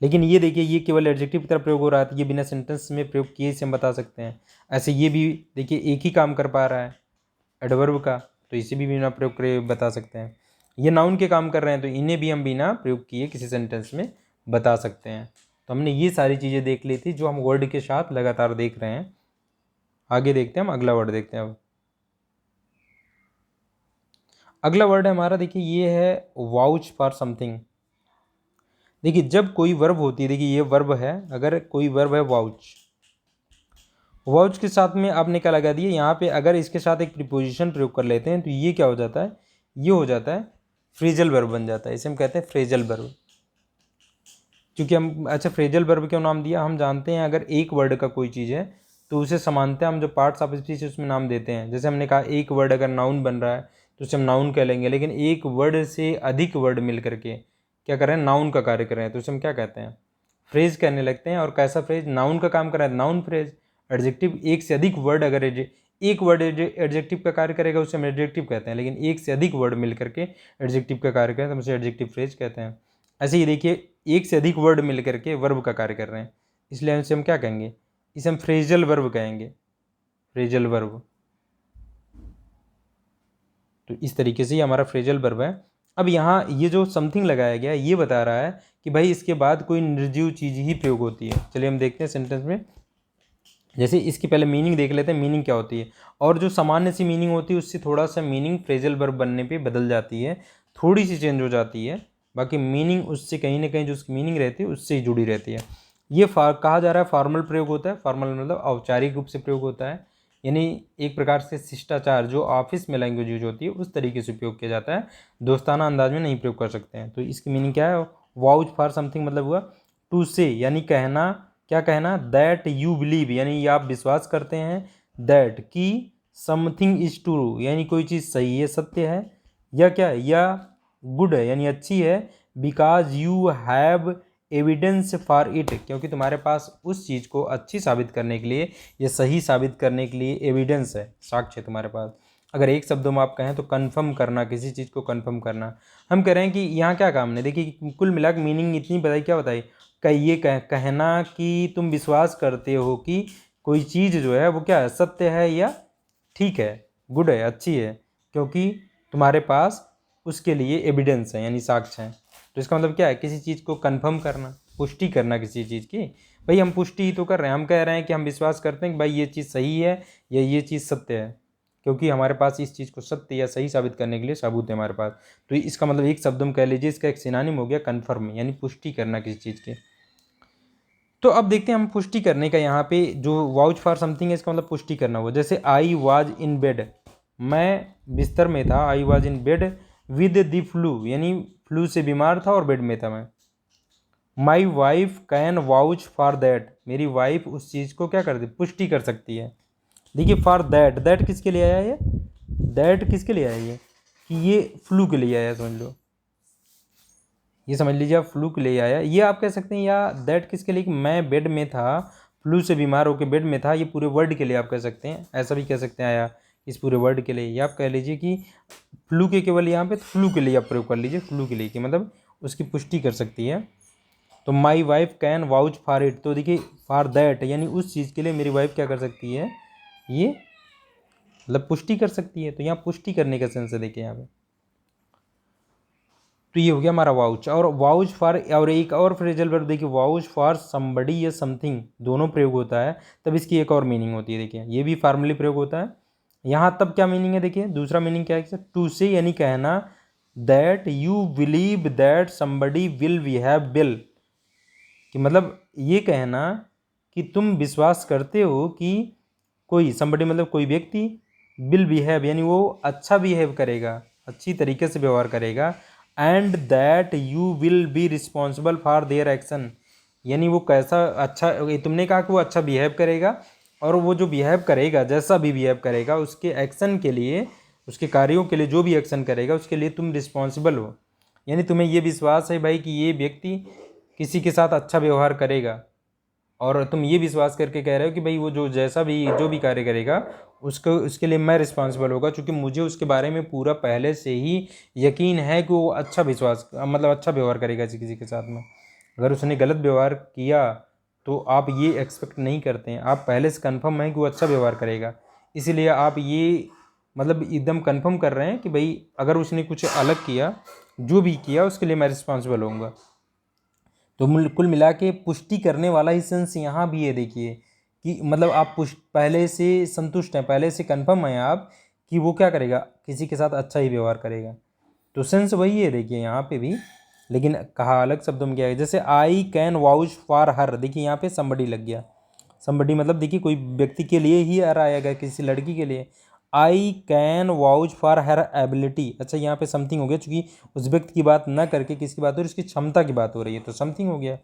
लेकिन ये देखिए ये केवल एडजेक्टिव की तरफ प्रयोग हो रहा है, तो ये बिना सेंटेंस में प्रयोग किए से हम बता सकते हैं। ऐसे ये भी देखिए एक ही काम कर पा रहा है एडवर्ब का, तो इसे भी बिना प्रयोग करे बता सकते हैं। ये नाउन के काम कर रहे हैं तो इन्हें भी हम बिना प्रयोग किए किसी सेंटेंस में बता सकते हैं। तो हमने ये सारी चीज़ें देख ली थी जो हम वर्ड के साथ लगातार देख रहे हैं। आगे देखते हैं, हम अगला वर्ड देखते हैं। अब अगला वर्ड है हमारा, देखिए ये है वाउच फॉर समथिंग। देखिए जब कोई वर्ब होती है, देखिए ये वर्ब है, अगर कोई वर्ब है वाउच, वाउच के साथ में आपने क्या लगा दिया यहाँ पे, अगर इसके साथ एक प्रीपोजिशन प्रयोग कर लेते हैं तो ये क्या हो जाता है, ये हो जाता है फ्रेजल वर्ब बन जाता है। इसे हम कहते हैं फ्रेजल वर्ब। क्योंकि हम, अच्छा फ्रेजल वर्ब क्यों नाम दिया, हम जानते हैं अगर एक वर्ड का कोई चीज़ है तो उसे समानता हम जो पार्ट्स ऑफ स्पीच उसमें नाम देते हैं। जैसे हमने कहा एक वर्ड अगर नाउन बन रहा है तो उसे हम नाउन कह लेंगे, लेकिन एक वर्ड से अधिक वर्ड मिल करके क्या कर रहे हैं, नाउन का कार्य कर रहे हैं, तो उसे हम क्या कहते हैं, फ्रेज कहने लगते हैं। और कैसा फ्रेज, नाउन का काम कर रहा है, नाउन फ्रेज। एडजेक्टिव, एक से अधिक वर्ड अगर एक वर्ड एडजेक्टिव का कार्य करेगा उसे हम एडजेक्टिव कहते हैं, लेकिन एक से अधिक वर्ड मिल करके एडजेक्टिव का कार्य करें तो हम उसे एडजेक्टिव फ्रेज कहते हैं। ऐसे ही देखिए, एक से अधिक वर्ड मिल करके वर्ब का कार्य कर रहे हैं, इसलिए इसे हम क्या कहेंगे, इसे हम फ्रेजल वर्ब कहेंगे, फ्रेजल वर्ब। तो इस तरीके से ये हमारा फ्रेजल वर्ब है। अब यहाँ ये जो समथिंग लगाया गया है ये बता रहा है कि भाई इसके बाद कोई निर्जीव चीज़ ही प्रयोग होती है। चलिए हम देखते हैं सेंटेंस में। जैसे इसकी पहले मीनिंग देख लेते हैं, मीनिंग क्या होती है। और जो सामान्य सी मीनिंग होती है उससे थोड़ा सा मीनिंग फ्रेजल वर्ब बनने पे बदल जाती है, थोड़ी सी चेंज हो जाती है, बाकी मीनिंग उससे कहीं ना कहीं जो उसकी मीनिंग रहती है उससे ही जुड़ी रहती है। ये कहा जा रहा है फॉर्मल प्रयोग होता है। फॉर्मल मतलब औपचारिक रूप से प्रयोग होता है, यानी एक प्रकार से शिष्टाचार जो ऑफिस में लैंग्वेज यूज होती है उस तरीके से उपयोग किया जाता है, दोस्ताना अंदाज में नहीं प्रयोग कर सकते हैं। तो इसकी मीनिंग क्या है, वाउच फॉर समथिंग मतलब हुआ टू से, यानी कहना, क्या कहना, दैट यू बिलीव, यानी आप विश्वास करते हैं, दैट कि समथिंग इज ट्रू, यानी कोई चीज़ सही है, सत्य है, या क्या, या गुड है यानी अच्छी है, because you have evidence for it, क्योंकि तुम्हारे पास उस चीज़ को अच्छी साबित करने के लिए या सही साबित करने के लिए एविडेंस है, साक्ष्य तुम्हारे पास। अगर एक शब्दों में आप कहें तो कन्फर्म करना, किसी चीज़ को कन्फर्म करना। हम कह रहे हैं कि यहाँ क्या काम है, देखिए कुल मिलाकर मीनिंग इतनी बताई, क्या बताई, ये कहना कि तुम विश्वास करते हो कि कोई चीज़ जो है वो क्या है, सत्य है या ठीक है, गुड है, अच्छी है, क्योंकि तुम्हारे पास उसके लिए एविडेंस है यानी साक्ष्य है। तो इसका मतलब क्या है, किसी चीज़ को कंफर्म करना, पुष्टि करना किसी चीज़ की। भाई हम पुष्टि ही तो कर रहे हैं, हम कह रहे हैं कि हम विश्वास करते हैं कि भाई ये चीज़ सही है या ये चीज़ सत्य है, क्योंकि हमारे पास इस चीज़ को सत्य या सही साबित करने के लिए सबूत है हमारे पास। तो इसका मतलब एक शब्द हम कह लीजिए, इसका एक सिनोनिम हो गया कन्फर्म, यानी पुष्टि करना किसी चीज़ की। तो अब देखते हैं हम पुष्टि करने का, यहाँ पे जो वाउच फॉर समथिंग है इसका मतलब पुष्टि करना हुआ। जैसे आई वॉज इन बेड, मैं बिस्तर में था, I was in bed with the flu, यानी फ्लू से बीमार था और बेड में था मैं। My wife can vouch for that, मेरी वाइफ उस चीज़ को क्या कर दे, पुष्टि कर सकती है। देखिए फॉर दैट, दैट किसके लिए आया है, दैट किसके लिए आया है, कि ये फ्लू के लिए आया, समझ लो, ये समझ लीजिए आप, फ्लू के लिए आया। ये आप कह सकते हैं, या दैट किसके लिए, कि मैं बेड में था, फ्लू से बीमार होकर बेड में था, ये पूरे वर्ड के लिए आप कह सकते हैं, ऐसा भी कह सकते हैं आया इस पूरे वर्ड के लिए। या आप कह लीजिए कि फ्लू के केवल यहाँ पे फ्लू के लिए आप प्रयोग कर लीजिए, फ्लू के लिए कि मतलब उसकी पुष्टि कर सकती है। तो my wife can vouch for it, तो देखिए फॉर दैट यानी उस चीज़ के लिए मेरी वाइफ क्या कर सकती है, ये मतलब पुष्टि कर सकती है। तो यहाँ पुष्टि करने का सेंस है, देखिए यहाँ पे। तो ये हो गया हमारा वाउच। और वाउच फॉर, और एक और फ्रेजल वर्ब देखिए, वाउच फॉर समबडी या समथिंग, दोनों प्रयोग होता है, तब इसकी एक और मीनिंग होती है। देखिए ये भी फॉर्मली प्रयोग होता है यहाँ, तब क्या मीनिंग है, देखिए दूसरा मीनिंग क्या है, टू से यानी कहना, that you believe that somebody will behave well, कि मतलब ये कहना कि तुम विश्वास करते हो कि कोई, समबडी मतलब कोई व्यक्ति, विल बिहेव यानी वो अच्छा बिहेव करेगा, अच्छी तरीके से व्यवहार करेगा, and that you will be responsible for their action, यानी वो कैसा अच्छा, तुमने कहा कि वो अच्छा बिहेव करेगा, और वो जो बिहेव करेगा, जैसा भी बिहेव करेगा, उसके एक्शन के लिए, उसके कार्यों के लिए जो भी एक्शन करेगा उसके लिए तुम रिस्पॉन्सिबल हो, यानी तुम्हें ये विश्वास है भाई कि ये व्यक्ति किसी के साथ अच्छा व्यवहार करेगा, और तुम ये विश्वास करके कह रहे हो कि भाई वो जो जैसा भी जो भी कार्य करेगा उसको, उसके लिए मैं रिस्पॉन्सिबल होगा, क्योंकि मुझे उसके बारे में पूरा पहले से ही यकीन है कि वो अच्छा विश्वास मतलब अच्छा व्यवहार करेगा किसी के साथ में। अगर उसने गलत व्यवहार किया तो आप ये एक्सपेक्ट नहीं करते हैं, आप पहले से कन्फर्म है कि वो अच्छा व्यवहार करेगा, इसीलिए आप ये मतलब एकदम कन्फर्म कर रहे हैं कि भाई अगर उसने कुछ अलग किया, जो भी किया उसके लिए मैं रिस्पॉन्सिबल होऊंगा। तो कुल मिला के पुष्टि करने वाला ही सेंस यहाँ भी है, देखिए कि मतलब आप पहले से संतुष्ट हैं, पहले से कंफर्म हैं आप कि वो क्या करेगा, किसी के साथ अच्छा ही व्यवहार करेगा। तो सेंस वही है देखिए यहाँ पे भी, लेकिन कहा अलग शब्दों में क्या है। जैसे I can vouch for her, देखिए यहाँ पे समबडी लग गया, somebody मतलब देखिए कोई व्यक्ति के लिए ही आ रहा है, अगर किसी लड़की के लिए। I can vouch for her ability, अच्छा यहाँ पे समथिंग हो गया, चूंकि उस व्यक्ति की बात ना करके किसकी बात हो रही है, उसकी क्षमता की बात हो रही है, तो समथिंग हो गया।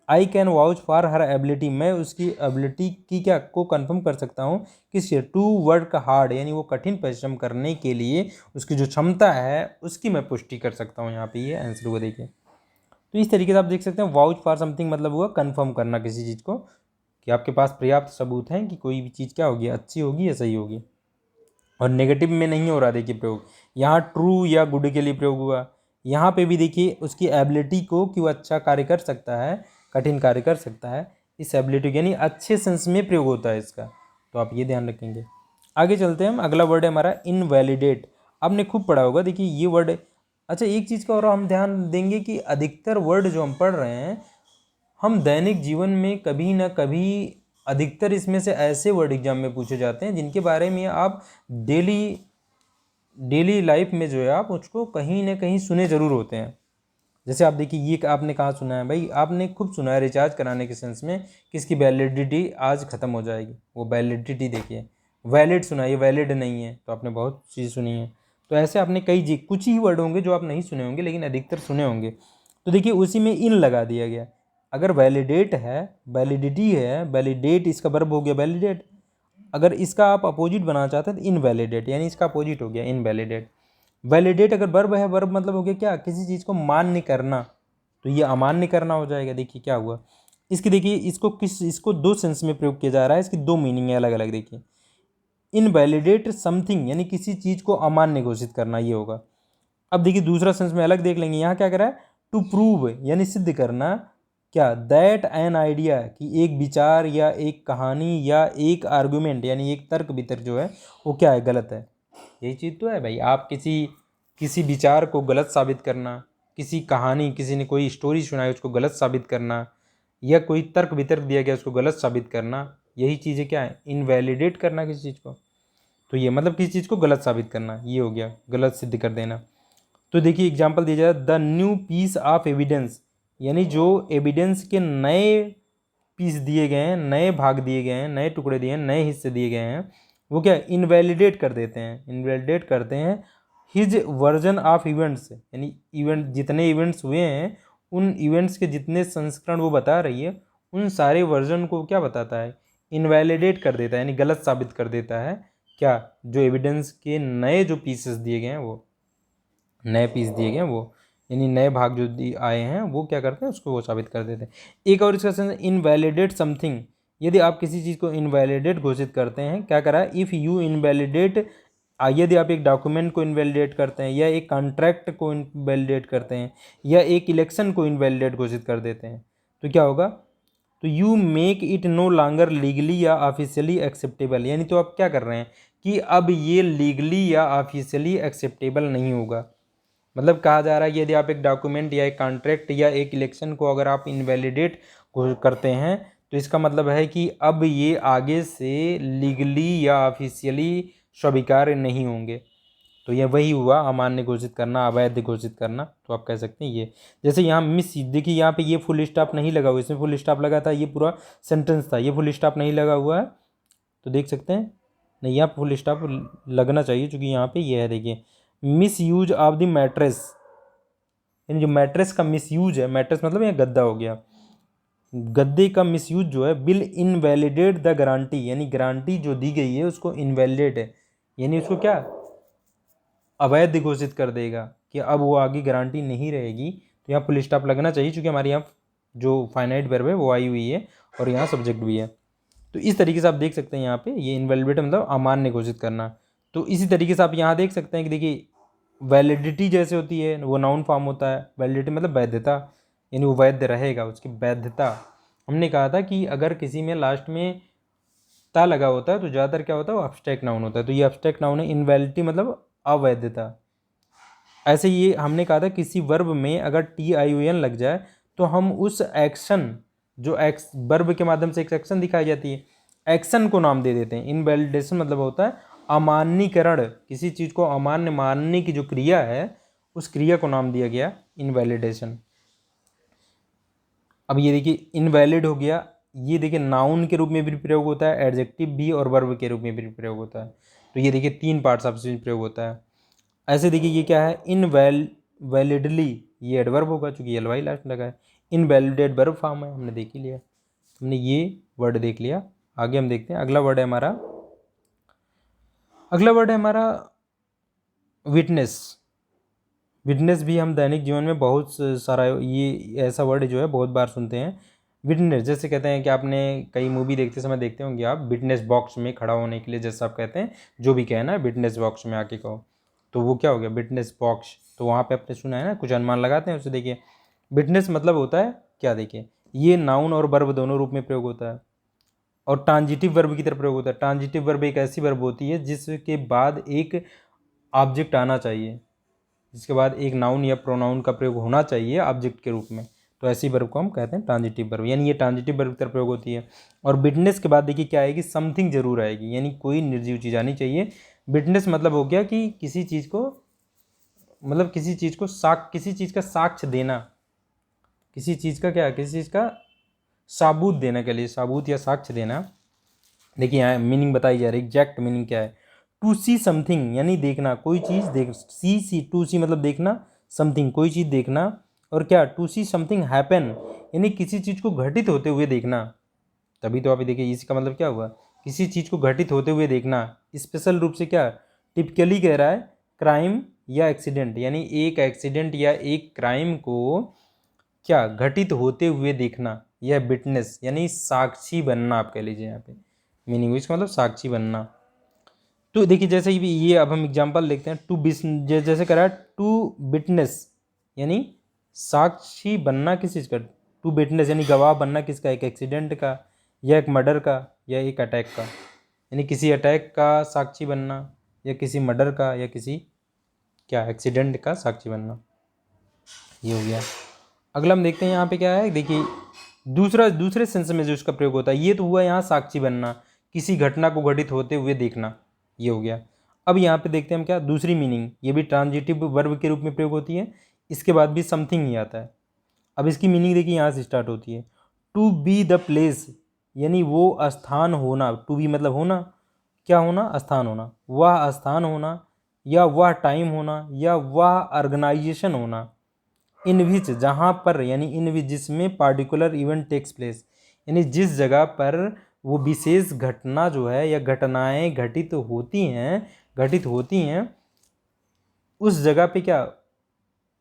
I can vouch for her ability, मैं उसकी एबिलिटी की क्या को कंफर्म कर सकता हूँ, किस टू वर्क हार्ड, यानी वो कठिन परिश्रम करने के लिए उसकी जो क्षमता है उसकी मैं पुष्टि कर सकता हूँ। यहाँ पे ये आंसर को देखिए, तो इस तरीके से आप देख सकते हैं वाउच फॉर समथिंग मतलब हुआ कंफर्म करना किसी चीज़ को, कि आपके पास पर्याप्त सबूत हैं कि कोई भी चीज़ क्या होगी, अच्छी होगी या सही होगी। और नेगेटिव में नहीं हो रहा देखिए प्रयोग, यहाँ ट्रू या गुड के लिए प्रयोग हुआ, यहाँ पे भी देखिए उसकी एबिलिटी को कि वो अच्छा कार्य कर सकता है, कठिन कार्य कर सकता है, इस एबिलिटी यानी अच्छे सेंस में प्रयोग होता है इसका, तो आप ये ध्यान रखेंगे। आगे चलते हैं हम, अगला वर्ड है हमारा इनवैलिडेट। आपने खूब पढ़ा होगा, देखिए ये वर्ड, अच्छा एक चीज़ का और हम ध्यान देंगे कि अधिकतर वर्ड जो हम पढ़ रहे हैं, हम दैनिक जीवन में कभी ना कभी अधिकतर इसमें से ऐसे वर्ड एग्जाम में पूछे जाते हैं जिनके बारे में आप डेली लाइफ में जो है आप उसको कहीं ना कहीं सुने ज़रूर होते हैं। जैसे आप देखिए ये आपने कहाँ सुना है भाई, आपने खूब सुना है रिचार्ज कराने के सेंस में कि इसकी वैलिडिटी आज ख़त्म हो जाएगी, वो वैलिडिटी देखिए, वैलिड सुना, ये वैलिड नहीं है, तो आपने बहुत चीज़ सुनी है। तो ऐसे आपने कई जी कुछ ही वर्ड होंगे जो आप नहीं सुने होंगे लेकिन अधिकतर सुने होंगे। तो देखिए उसी में इन लगा दिया गया, अगर वैलिडेट है, वैलिडिटी है, वैलिडेट इसका वर्ब हो गया वैलिडेट, अगर इसका आप अपोजिट बनाना चाहते हैं तो इनवैलिडेट, यानी इसका अपोजिट हो गया इनवैलिडेट। वैलिडेट अगर वर्ब है, वर्ब मतलब हो गया क्या, किसी चीज़ को मान्य करना, तो ये अमान्य करना हो जाएगा। देखिए क्या हुआ इसकी, देखिए इसको दो सेंस में प्रयोग किया जा रहा है, इसकी दो मीनिंग है अलग अलग। देखिए इनवैलिडेट समथिंग यानी किसी चीज़ को अमान्य घोषित करना, ये होगा। अब देखिए दूसरा सेंस में अलग देख लेंगे, यहाँ क्या कर रहा है, टू प्रूव यानी सिद्ध करना, क्या, दैट एन आइडिया कि एक विचार या एक कहानी या एक आर्गुमेंट यानी एक तर्क वितर्क जो है वो क्या है, गलत है। यही चीज़ तो है भाई, आप किसी विचार को गलत साबित करना, किसी कहानी, किसी ने कोई स्टोरी सुनाई उसको गलत साबित करना, या कोई तर्क वितर्क दिया गया उसको गलत साबित करना, यही चीज़ है क्या है, इनवैलिडेट करना किसी चीज़ को। तो ये मतलब किसी चीज़ को गलत साबित करना, ये हो गया गलत सिद्ध कर देना। तो देखिए एग्जाम्पल दिया जाए, the new piece of evidence, यानी जो एविडेंस के नए पीस दिए गए हैं, नए भाग दिए गए हैं, नए टुकड़े दिए हैं, नए हिस्से दिए गए हैं, वो क्या इनवैलिडेट कर देते हैं, इनवैलिडेट करते हैं हिज वर्जन ऑफ इवेंट्स, यानी इवेंट जितने इवेंट्स हुए हैं उन इवेंट्स के जितने संस्करण वो बता रही है उन सारे वर्जन को क्या बताता है, इनवैलिडेट कर देता है, यानी गलत साबित कर देता है। क्या, जो एविडेंस के नए जो पीसेस दिए गए हैं, वो नए पीस दिए गए हैं, वो यानी नए भाग जो आए हैं वो क्या करते हैं, उसको वो साबित कर देते हैं। एक और इसका सेंस इनवैलिडेट समथिंग, यदि आप किसी चीज़ को इनवैलिडेट घोषित करते हैं, क्या करा, इफ़ यू इनवैलिडेट, यदि आप एक डॉक्यूमेंट को इनवैलिडेट करते हैं या एक कॉन्ट्रैक्ट को इनवैलिडेट करते हैं या एक इलेक्शन को इनवैलिडेट घोषित कर देते हैं, तो क्या होगा, तो you make it no longer legally या ऑफिशियली एक्सेप्टेबल, यानी तो आप क्या कर रहे हैं कि अब ये लीगली या ऑफिशियली एक्सेप्टेबल नहीं होगा। मतलब कहा जा रहा है कि यदि आप एक डॉक्यूमेंट या एक कॉन्ट्रैक्ट या एक इलेक्शन को अगर आप इनवैलिडेट करते हैं तो इसका मतलब है कि अब ये आगे से लीगली या ऑफिशियली स्वीकार्य नहीं होंगे। तो ये वही हुआ अमान्य घोषित करना, अवैध घोषित करना, तो आप कह सकते हैं ये। जैसे यहाँ मिस, देखिए यहाँ पे ये फुल स्टॉप नहीं लगा हुआ, इसमें फुल स्टॉप लगा था, ये पूरा सेंटेंस था, ये फुल स्टॉप नहीं लगा हुआ है, तो देख सकते हैं नहीं, यहाँ फुल स्टॉप लगना चाहिए क्योंकि यहाँ पे ये है, देखिए miss use of the mattress, यानी जो मैट्रेस का मिस यूज है, मैट्रेस मतलब यहाँ गद्दा हो गया, गद्दे का मिसयूज जो है, बिल इनवैलिडेट द गारंटी, यानी गारंटी जो दी गई है उसको इनवैलिडेट है, यानी उसको क्या अवैध घोषित कर देगा कि अब वो आगे गारंटी नहीं रहेगी। तो यहाँ फुल स्टॉप लगना चाहिए क्योंकि हमारे यहाँ जो फाइनाइट वर्ब है वो आई हुई है और यहाँ सब्जेक्ट भी है। तो इस तरीके से आप देख सकते हैं यहाँ पे ये इनवैलिडेट मतलब अमान्य घोषित करना। तो इसी तरीके से आप यहाँ देख सकते हैं कि देखिए वैलिडिटी जैसे होती है वो नाउन फॉर्म होता है, वैलिडिटी मतलब वैधता, यानी वो वैध रहेगा, उसकी वैधता। हमने कहा था कि अगर किसी में लास्ट में ता लगा होता है तो ज़्यादातर क्या होता है वो अब्स्ट्रैक्ट नाउन होता है, तो ये अब्स्ट्रैक्ट नाउन है, इनवैलिडिटी मतलब अवैधता। ऐसे ये हमने कहा था किसी वर्ब में अगर TION लग जाए तो हम उस एक्शन, जो वर्ब के माध्यम से एक एक्शन दिखाई जाती है, एक्शन को नाम दे देते हैं। इनवैलिडेशन मतलब होता है अमान्यीकरण, किसी चीज़ को अमान्य मानने की जो क्रिया है उस क्रिया को नाम दिया गया इनवैलिडेशन। अब ये देखिए इनवैलिड हो गया, ये देखिए नाउन के रूप में भी प्रयोग होता है, एडजेक्टिव भी और वर्ब के रूप में भी प्रयोग होता है। तो ये देखिए 3 पार्ट्स ऑफ स्पीच प्रयोग होता है। ऐसे देखिए ये क्या है, वैलिडली, ये एडवर्ब होगा चूंकि एल वाई लास्ट लगा है। इनवैलिडेट वर्ब फॉर्म है, हमने देख ही लिया, हमने ये वर्ड देख लिया। आगे हम देखते हैं, अगला वर्ड है हमारा विटनेस। विटनेस भी हम दैनिक जीवन में बहुत सारा ये ऐसा वर्ड जो है बहुत बार सुनते हैं। विटनेस जैसे कहते हैं कि आपने कई मूवी देखते समय देखते होंगे आप, विटनेस बॉक्स में खड़ा होने के लिए, जैसे आप कहते हैं जो भी कहना है विटनेस बॉक्स में आके कहो, तो वो क्या हो गया, विटनेस बॉक्स। तो वहाँ पे आपने सुना है ना, कुछ अनुमान लगाते हैं उससे। देखिए विटनेस मतलब होता है क्या, देखिए ये नाउन और वर्ब दोनों रूप में प्रयोग होता है, और ट्रांजिटिव वर्ब की तरफ प्रयोग होता है। ट्रांजिटिव वर्ब एक ऐसी वर्ब होती है जिसके बाद एक ऑब्जेक्ट आना चाहिए, जिसके बाद एक नाउन या प्रोनाउन का प्रयोग होना चाहिए ऑब्जेक्ट के रूप में, तो ऐसी वर्ब को हम कहते हैं ट्रांजिटिव वर्ब, यानी ये ट्रांजिटिव वर्ब की तरफ प्रयोग होती है। और विटनेस के बाद देखिए क्या आएगी, समथिंग जरूर आएगी, यानी कोई निर्जीव चीज़ आनी चाहिए। विटनेस मतलब हो गया कि किसी चीज़ को, मतलब किसी चीज़ का साक्ष्य देना, किसी चीज़ का क्या, किसी चीज़ का साबूत देने के लिए, साबूत या साक्ष्य देना। देखिए यहाँ मीनिंग बताई जा रही है, एग्जैक्ट मीनिंग क्या है। टू सी समथिंग यानी देखना, कोई चीज़ देख, टू सी मतलब देखना, समथिंग कोई चीज़ देखना, और क्या, टू सी समथिंग हैपन यानी किसी चीज़ को घटित होते हुए देखना। तभी तो आप देखिए इसका मतलब क्या हुआ, किसी चीज़ को घटित होते हुए देखना। स्पेशल रूप से क्या, टिपिकली कह रहा है क्राइम या एक्सीडेंट, यानी एक एक्सीडेंट या एक क्राइम को क्या घटित होते हुए देखना, यह विटनेस यानी साक्षी बनना आप कह लीजिए यहाँ पे मीनिंग, इसका मतलब साक्षी बनना। तो देखिए जैसे ये अब हम एग्जांपल देखते हैं, जैसे कह रहा है टू विटनेस यानी साक्षी बनना किस चीज़ का, टू विटनेस यानी गवाह बनना किसका, एक एक्सीडेंट का या एक मर्डर का या एक अटैक का, यानी किसी अटैक का साक्षी बनना या किसी मर्डर का या किसी क्या एक्सीडेंट का साक्षी बनना, ये हो गया। अगला हम देखते हैं यहाँ पे क्या है, देखिए दूसरे सेंस में जो इसका प्रयोग होता है, ये तो हुआ यहाँ साक्षी बनना, किसी घटना को घटित होते हुए देखना, ये हो गया। अब यहाँ पे देखते हैं हम क्या, दूसरी मीनिंग, ये भी ट्रांजिटिव वर्ब के रूप में प्रयोग होती है, इसके बाद भी समथिंग ही आता है। अब इसकी मीनिंग देखिए यहाँ से स्टार्ट होती है, टू बी द प्लेस यानी वो स्थान होना, टू बी मतलब होना, क्या होना, स्थान होना, वह स्थान होना या वह टाइम होना या वह ऑर्गेनाइजेशन होना, इन विच जहाँ पर, यानी इन विच जिसमें पार्टिकुलर इवेंट टेक्स प्लेस, यानी जिस जगह पर वो विशेष घटना जो है या घटनाएं घटित होती हैं उस जगह पे क्या,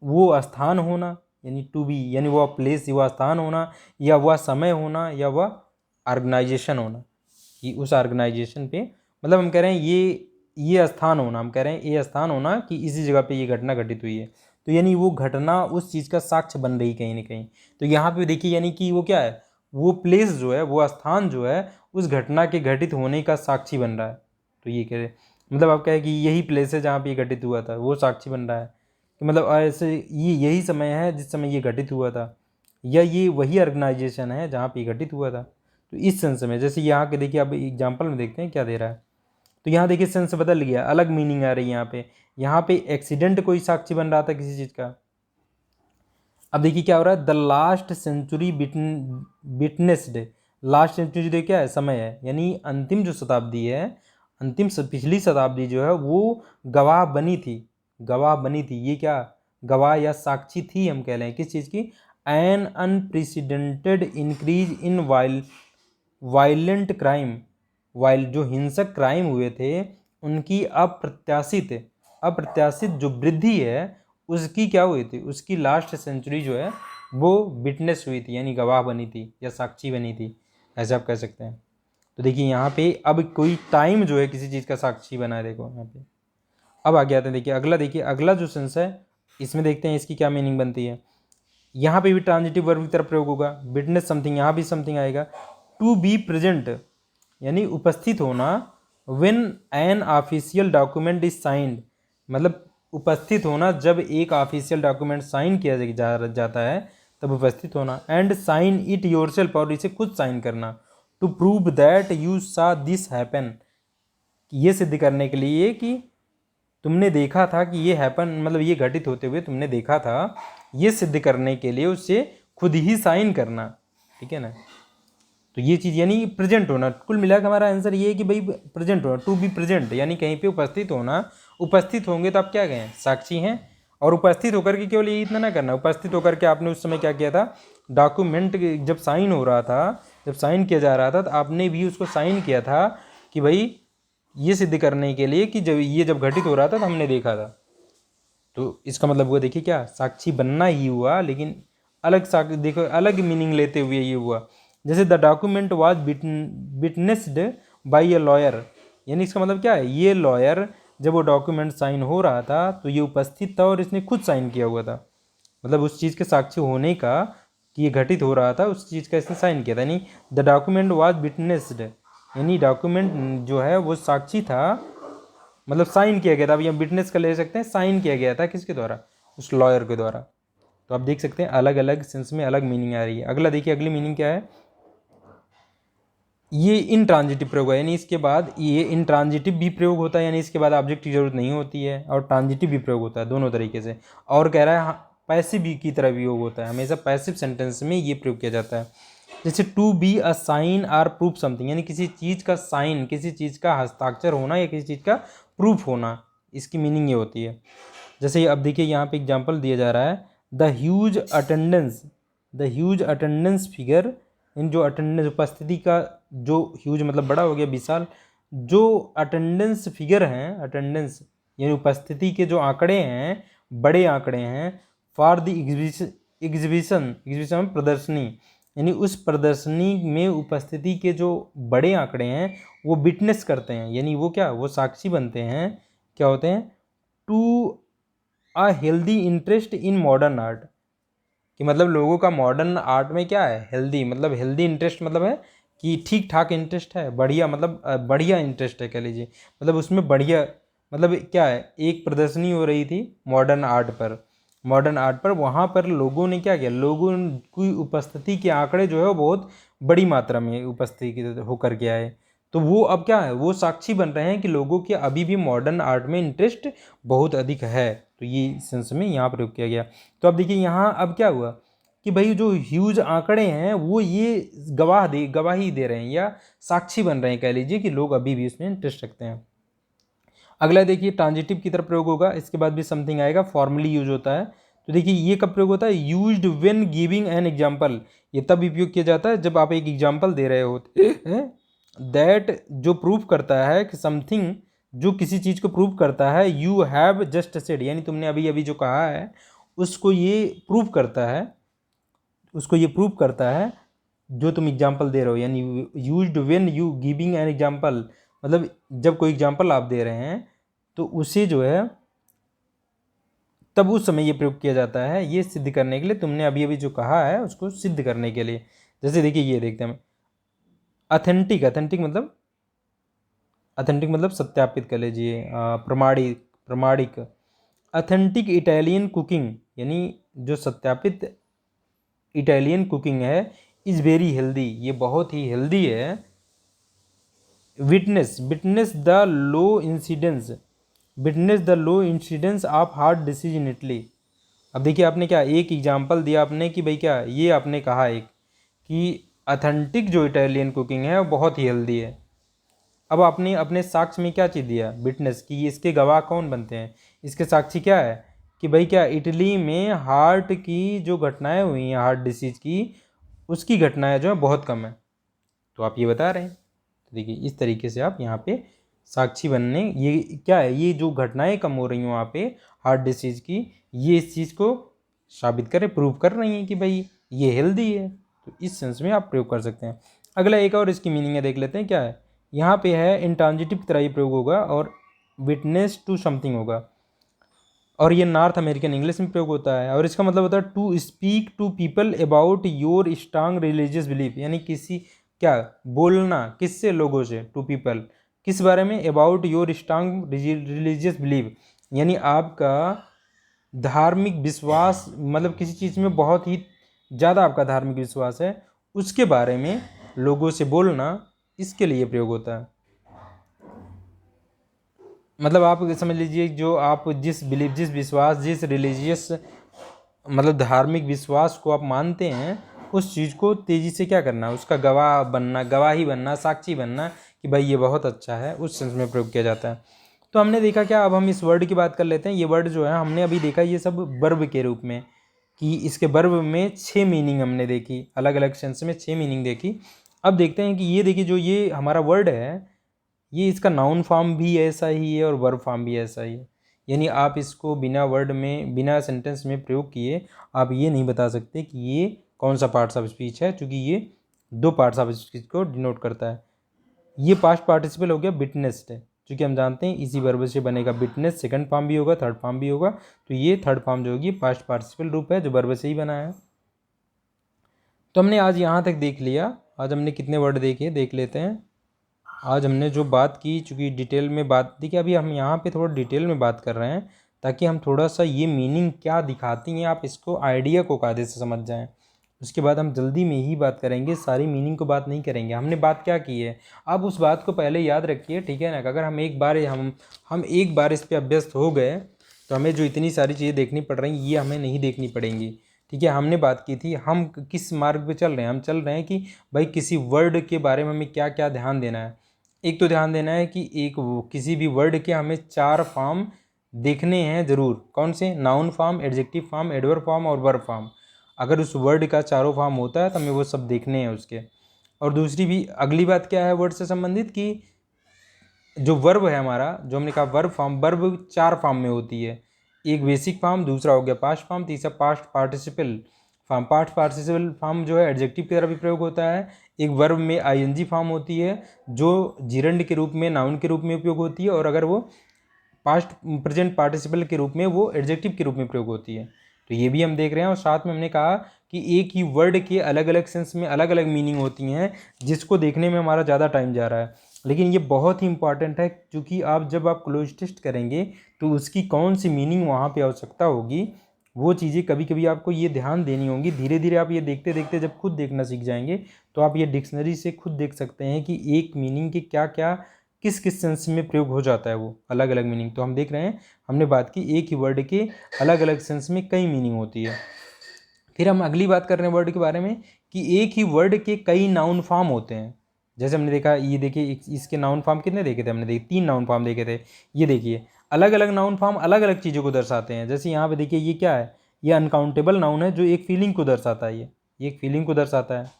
वो स्थान होना, यानी टू बी यानी वह प्लेस, वह स्थान होना या वह समय होना या वह ऑर्गेनाइजेशन होना, कि उस ऑर्गेनाइजेशन पे, मतलब हम कह रहे हैं ये स्थान होना, हम कह रहे हैं ये स्थान होना कि इसी जगह पे ये घटना घटित हुई है, तो यानी वो घटना उस चीज़ का साक्ष्य बन रही कहीं ना कहीं। तो यहाँ पे देखिए यानी कि वो क्या है, वो प्लेस जो है, वो स्थान जो है उस घटना के घटित होने का साक्षी बन रहा है। तो ये कह रहे, मतलब आप कहें कि यही प्लेस है जहाँ पे ये घटित हुआ था, वो साक्षी बन रहा है कि मतलब ऐसे ये यही समय है जिस समय ये घटित हुआ था, या ये वही ऑर्गेनाइजेशन है जहाँ पे ये घटित हुआ था। तो इस सेंस में, जैसे यहाँ के देखिए अब एग्जाम्पल में देखते हैं क्या दे रहा है, तो यहाँ देखिए सेंस बदल गया, अलग मीनिंग आ रही है यहाँ पे एक्सीडेंट कोई साक्षी बन रहा था किसी चीज़ का। अब देखिए क्या हो रहा है, the last century witnessed, last century क्या है, समय है, यानी अंतिम जो शताब्दी है, पिछली शताब्दी जो है वो गवाह बनी थी, ये क्या, गवाह या साक्षी थी, हम कह रहे हैं किस चीज़ की, an unprecedented increase in violent crime, जो हिंसक क्राइम हुए थे उनकी अप्रत्याशित जो वृद्धि है उसकी क्या हुई थी, उसकी लास्ट सेंचुरी जो है वो विटनेस हुई थी, यानी गवाह बनी थी या साक्षी बनी थी, ऐसे आप कह सकते हैं। तो देखिए यहाँ पे अब कोई टाइम जो है किसी चीज़ का साक्षी बना है, देखो यहाँ पे। अब आगे आते हैं, देखिए अगला जो सेंस है इसमें देखते हैं इसकी क्या मीनिंग बनती है। यहाँ पे भी ट्रांजिटिव वर्ब की तरफ प्रयोग होगा, विटनेस समथिंग, यहाँ भी समथिंग आएगा। टू बी प्रेजेंट यानी उपस्थित होना, when an official document is signed, मतलब उपस्थित होना जब एक ऑफिशियल डॉक्यूमेंट साइन किया जाता है तब उपस्थित होना। एंड साइन इट योरसेल्फ, और इसे खुद साइन करना। टू प्रूव दैट यू सा दिस हैपन, ये सिद्ध करने के लिए कि तुमने देखा था कि ये हैपन, मतलब ये घटित होते हुए तुमने देखा था, ये सिद्ध करने के लिए उसे खुद ही साइन करना, ठीक है ना। तो ये चीज़ यानी प्रेजेंट होना, कुल मिला के हमारा आंसर ये है कि भाई प्रेजेंट होना, टू बी प्रेजेंट यानी कहीं पे उपस्थित होना। उपस्थित होंगे तो आप क्या गए, साक्षी हैं। और उपस्थित होकर के केवल ये इतना ना करना, उपस्थित होकर के आपने उस समय क्या किया था, डॉक्यूमेंट जब साइन हो रहा था, जब साइन किया जा रहा था तो आपने भी उसको साइन किया था कि भाई ये सिद्ध करने के लिए कि जब घटित हो रहा था तो हमने देखा था। तो इसका मतलब हुआ, देखिए क्या, साक्षी बनना ही हुआ, लेकिन अलग देखो अलग मीनिंग लेते हुए ये हुआ। जैसे the document was witnessed by a lawyer, यानी इसका मतलब क्या है, ये लॉयर जब वो डॉक्यूमेंट साइन हो रहा था तो ये उपस्थित था और इसने खुद साइन किया हुआ था। मतलब उस चीज़ के साक्षी होने का कि ये घटित हो रहा था, उस चीज़ का इसने साइन किया था। यानी द डॉक्यूमेंट वाज विटनेस्ड, यानी डॉक्यूमेंट जो है वो साक्षी था, मतलब साइन किया गया था। अब यहाँ विटनेस का ले सकते हैं, साइन किया गया था किसके द्वारा, उस लॉयर के द्वारा। तो आप देख सकते हैं अलग अलग सेंस में अलग मीनिंग आ रही है। अगला देखिए, अगली मीनिंग क्या है, ये इंट्रांजिटिव प्रयोग है, यानी इसके बाद ये इंट्रांजिटिव भी प्रयोग होता है, यानी इसके बाद ऑब्जेक्ट की जरूरत नहीं होती है, और ट्रांजिटिव भी प्रयोग होता है, दोनों तरीके से। और कह रहा है पैसिव भी की तरह प्रयोग होता है, हमेशा पैसिव सेंटेंस में ये प्रयोग किया जाता है। जैसे to be a sign or proof something, यानी किसी चीज़ का साइन, किसी चीज़ का हस्ताक्षर होना या किसी चीज़ का प्रूफ होना, इसकी मीनिंग ये होती है। जैसे अब देखिए यहाँ पे एग्जांपल दिया जा रहा है, द ह्यूज अटेंडेंस फिगर, इन जो अटेंडेंस उपस्थिति का जो ह्यूज मतलब बड़ा हो गया, विशाल, जो अटेंडेंस फिगर हैं, अटेंडेंस यानी उपस्थिति के जो आंकड़े हैं, बड़े आंकड़े हैं, फॉर द एग्जीबिशन प्रदर्शनी, यानी उस प्रदर्शनी में उपस्थिति के जो बड़े आंकड़े हैं वो विटनेस करते हैं, यानी वो क्या, वो साक्षी बनते हैं, क्या होते हैं, to a healthy interest in modern art, कि मतलब लोगों का मॉडर्न आर्ट में क्या है, हेल्दी, मतलब हेल्दी इंटरेस्ट मतलब है कि ठीक ठाक इंटरेस्ट है, बढ़िया, मतलब बढ़िया इंटरेस्ट है कह लीजिए, मतलब उसमें बढ़िया, मतलब क्या है, एक प्रदर्शनी हो रही थी मॉडर्न आर्ट पर वहाँ पर लोगों ने क्या किया, लोगों की उपस्थिति के आंकड़े जो है वो बहुत बड़ी मात्रा में उपस्थिति होकर के आए। तो वो अब क्या है, वो साक्षी बन रहे हैं कि लोगों के अभी भी मॉडर्न आर्ट में इंटरेस्ट बहुत अधिक है। तो ये सेंस में यहाँ प्रयोग किया गया। तो अब देखिए यहाँ अब क्या हुआ कि भाई जो ह्यूज आंकड़े हैं वो ये गवाही दे रहे हैं या साक्षी बन रहे हैं कह लीजिए कि लोग अभी भी उसमें इंटरेस्ट रखते हैं। अगला देखिए ट्रांजिटिव की तरफ प्रयोग होगा, इसके बाद भी समथिंग आएगा, फॉर्मली यूज होता है। तो देखिए ये कब प्रयोग होता है, used when giving an example, ये तब उपयोग किया जाता है जब आप एक एग्जांपल दे रहे होते हैं, दैट जो प्रूव करता है कि समथिंग, जो किसी चीज़ को प्रूव करता है, यू हैव जस्ट सेड, यानी तुमने अभी अभी जो कहा है उसको ये प्रूव करता है, जो तुम एग्जांपल दे रहे हो, यानी used when you giving an example, मतलब जब कोई एग्जांपल आप दे रहे हैं तो उसे जो है तब उस समय ये प्रयोग किया जाता है, ये सिद्ध करने के लिए, तुमने अभी अभी जो कहा है उसको सिद्ध करने के लिए। जैसे देखिए ये देखते हैं, अथेंटिक मतलब सत्यापित कर लीजिए, प्रमाणिक। अथेंटिक इटालियन कुकिंग, यानी जो सत्यापित इटालियन कुकिंग है, इज़ वेरी हेल्दी, ये बहुत ही हेल्दी है। Witness the low incidence of heart disease in Italy. अब देखिए आपने क्या एक एग्जांपल दिया आपने कि भाई क्या, ये आपने कहा एक कि अथेंटिक जो इटालियन कुकिंग है वो बहुत ही हेल्दी है। अब आपने अपने साक्ष्य में क्या चीज़ दिया, विटनेस, कि इसके गवाह कौन बनते हैं, इसके साक्षी क्या है कि भाई क्या, इटली में हार्ट की जो घटनाएं हुई हैं, हार्ट डिसीज की, उसकी घटनाएं जो है बहुत कम है। तो आप ये बता रहे हैं। तो देखिए इस तरीके से आप यहाँ पे साक्षी बनने, ये क्या है, ये जो घटनाएं कम हो रही हैं वहाँ पे हार्ट डिसीज की, ये इस चीज़ को साबित करें, प्रूव कर रही हैं कि भाई ये हेल्दी है। तो इस सेंस में आप प्रयोग कर सकते हैं। अगला एक और इसकी मीनिंग है, देख लेते हैं क्या है। यहाँ पे है इंट्रांजिटिव की तरह ही प्रयोग होगा और विटनेस टू समथिंग होगा, और ये नॉर्थ अमेरिकन इंग्लिश में प्रयोग होता है, और इसका मतलब होता है to speak to people about your strong religious belief, यानी किसी क्या बोलना, किससे, लोगों से, टू पीपल किस बारे में, about your strong religious belief, यानी आपका धार्मिक विश्वास, मतलब किसी चीज़ में बहुत ही ज़्यादा आपका धार्मिक विश्वास है, उसके बारे में लोगों से बोलना, इसके लिए प्रयोग होता है। मतलब आप समझ लीजिए जो आप जिस विश्वास, जिस रिलीजियस मतलब धार्मिक विश्वास को आप मानते हैं, उस चीज़ को तेज़ी से क्या करना, उसका गवाह बनना, गवाही बनना, साक्षी बनना कि भाई ये बहुत अच्छा है, उस सेंस में प्रयोग किया जाता है। तो हमने देखा क्या, अब हम इस वर्ड की बात कर लेते हैं। ये वर्ड जो है हमने अभी देखा ये सब वर्ब के रूप में, कि इसके वर्ब में 6 मीनिंग हमने देखी, अलग अलग सेंस में 6 मीनिंग देखी। अब देखते हैं कि ये देखिए जो ये हमारा वर्ड है, ये इसका नाउन फॉर्म भी ऐसा ही है और वर्ब फॉर्म भी ऐसा ही है। यानी आप इसको बिना वर्ड में, बिना सेंटेंस में प्रयोग किए आप ये नहीं बता सकते कि ये कौन सा पार्ट्स ऑफ स्पीच है, क्योंकि ये 2 पार्ट्स ऑफ स्पीच को डिनोट करता है। ये पास्ट पार्टिसिपल हो गया विटनेस्ड है, क्योंकि हम जानते हैं इसी वर्ब से बनेगा विटनेस, सेकंड फॉर्म भी होगा, थर्ड फॉर्म भी होगा। तो ये थर्ड फॉर्म जो होगी पास्ट पार्टिसिपल रूप है जो वर्ब से ही बना है। तो हमने आज यहाँ तक देख लिया। आज हमने कितने वर्ड देखे देख लेते हैं। आज हमने जो बात की, चूँकि डिटेल में बात देखिए, अभी हम यहाँ पे थोड़ा डिटेल में बात कर रहे हैं ताकि हम थोड़ा सा ये मीनिंग क्या दिखाती हैं आप इसको आइडिया को कायदे से समझ जाएं। उसके बाद हम जल्दी में ही बात करेंगे, सारी मीनिंग को बात नहीं करेंगे। हमने बात क्या की है, आप उस बात को पहले याद रखिए, ठीक है ना। अगर हम एक बार इस पर अभ्यस्त हो गए तो हमें जो इतनी सारी चीज़ें देखनी पड़ रही ये हमें नहीं देखनी पड़ेंगी, ठीक है। हमने बात की थी हम किस मार्ग पे चल रहे हैं, हम चल रहे हैं कि भाई किसी वर्ड के बारे में हमें क्या क्या ध्यान देना है। एक तो ध्यान देना है कि किसी भी वर्ड के हमें 4 फॉर्म देखने हैं ज़रूर। कौन से? Noun form, adjective form, adverb form और वर्ब फॉर्म। अगर उस वर्ड का चारों फॉर्म होता है तो हमें वो सब देखने हैं उसके। और दूसरी भी अगली बात क्या है वर्ड से संबंधित, कि जो वर्ब है हमारा, जो हमने कहा वर्ब फॉर्म, वर्ब 4 फॉर्म में होती है। एक बेसिक फॉर्म, दूसरा हो गया पास्ट फॉर्म, तीसरा past participle form. Past participle form जो है एडजेक्टिव की तरह भी प्रयोग होता है। एक वर्ब में आईएनजी फॉर्म होती है जो जिरंड के रूप में, नाउन के रूप में उपयोग होती है, और अगर वो पास्ट प्रेजेंट पार्टिसिपल के रूप में वो एडजेक्टिव के रूप में प्रयोग होती है। तो ये भी हम देख रहे हैं। और साथ में हमने कहा कि एक ही वर्ड के अलग अलग सेंस में अलग अलग मीनिंग होती हैं, जिसको देखने में हमारा ज़्यादा टाइम जा रहा है। लेकिन ये बहुत ही इंपॉर्टेंट है, क्योंकि जब आप क्लोज टेस्ट करेंगे तो उसकी कौन सी मीनिंग वहाँ पे आवश्यकता होगी, वो चीज़ें कभी कभी आपको ये ध्यान देनी होंगी। धीरे धीरे आप ये देखते देखते जब खुद देखना सीख जाएंगे तो आप ये डिक्शनरी से खुद देख सकते हैं कि एक मीनिंग के क्या क्या, किस किस सेंस में प्रयोग हो जाता है, वो अलग अलग मीनिंग। तो हम देख रहे हैं, हमने बात की एक ही वर्ड के अलग अलग सेंस में कई मीनिंग होती है। फिर हम अगली बात कर रहे हैं वर्ड के बारे में, कि एक ही वर्ड के कई नाउन फॉर्म होते हैं। जैसे हमने देखा, ये देखिए इसके नाउन फॉर्म कितने देखे थे हमने, देखे 3 नाउन फॉर्म देखे थे। ये देखिए अलग अलग नाउन फॉर्म अलग अलग चीज़ों को दर्शाते हैं। जैसे यहाँ पे देखिए ये क्या है, ये अनकाउंटेबल नाउन है जो एक फीलिंग को दर्शाता है। ये एक फीलिंग को दर्शाता है।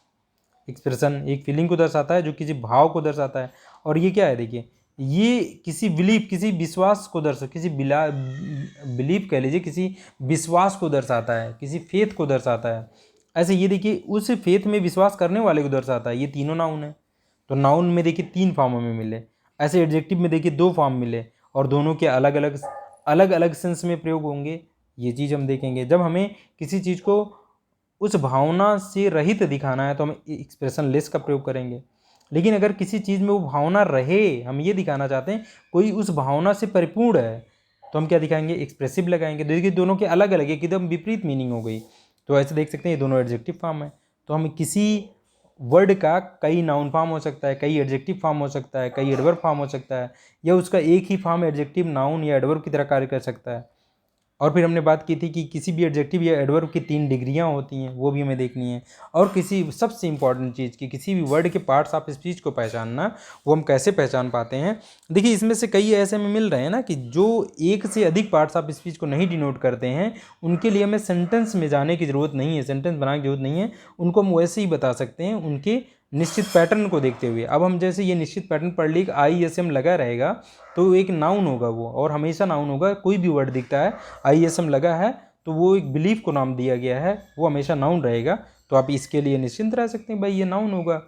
एक्सप्रेशन एक फीलिंग को दर्शाता है जो किसी भाव को दर्शाता है। और ये क्या है, देखिए ये किसी बिलीफ, किसी विश्वास को किसी बिलीफ कह लीजिए, किसी विश्वास को दर्शाता है, किसी फेथ को दर्शाता है। ऐसे ये देखिए उस फेथ में विश्वास करने वाले को दर्शाता है। ये तीनों नाउन है। तो नाउन में देखिए 3 फॉर्म में मिले, ऐसे एडजेक्टिव में देखिए 2 फॉर्म मिले, और दोनों के अलग अलग सेंस में प्रयोग होंगे। ये चीज़ हम देखेंगे। जब हमें किसी चीज़ को उस भावना से रहित दिखाना है तो हम एक्सप्रेशन लेस का प्रयोग करेंगे। लेकिन अगर किसी चीज़ में वो भावना रहे, हम ये दिखाना चाहते हैं कोई उस भावना से परिपूर्ण है, तो हम क्या दिखाएंगे, एक्सप्रेसिव लगाएंगे। देखिए दोनों के अलग अलग एकदम विपरीत मीनिंग हो गई। तो ऐसे देख सकते हैं ये दोनों एडजेक्टिव फॉर्म है। तो हम किसी वर्ड का कई नाउन फॉर्म हो सकता है, कई एडजेक्टिव फॉर्म हो सकता है, कई एडवर्ब फॉर्म हो सकता है, या उसका एक ही फॉर्म एडजेक्टिव, नाउन या एडवर्ब की तरह कार्य कर सकता है। और फिर हमने बात की थी कि किसी भी एडजेक्टिव या एडवर्ब की 3 डिग्रियां होती हैं, वो भी हमें देखनी है। और किसी सबसे इंपॉर्टेंट चीज़ कि किसी भी वर्ड के पार्ट्स ऑफ स्पीच को पहचानना, वो हम कैसे पहचान पाते हैं। देखिए इसमें से कई ऐसे में मिल रहे हैं ना कि जो एक से अधिक पार्ट्स ऑफ स्पीच को नहीं डिनोट करते हैं, उनके लिए हमें सेंटेंस में जाने की ज़रूरत नहीं है, सेंटेंस बनाने की जरूरत नहीं है। उनको हम वैसे ही बता सकते हैं उनके निश्चित पैटर्न को देखते हुए। अब हम जैसे ये निश्चित पैटर्न पढ़ ली, ISM लगा रहेगा तो एक नाउन होगा वो, और हमेशा नाउन होगा। कोई भी वर्ड दिखता है ISM लगा है तो वो एक बिलीफ को नाम दिया गया है, वो हमेशा नाउन रहेगा। तो आप इसके लिए निश्चिंत रह सकते हैं, भाई ये नाउन होगा।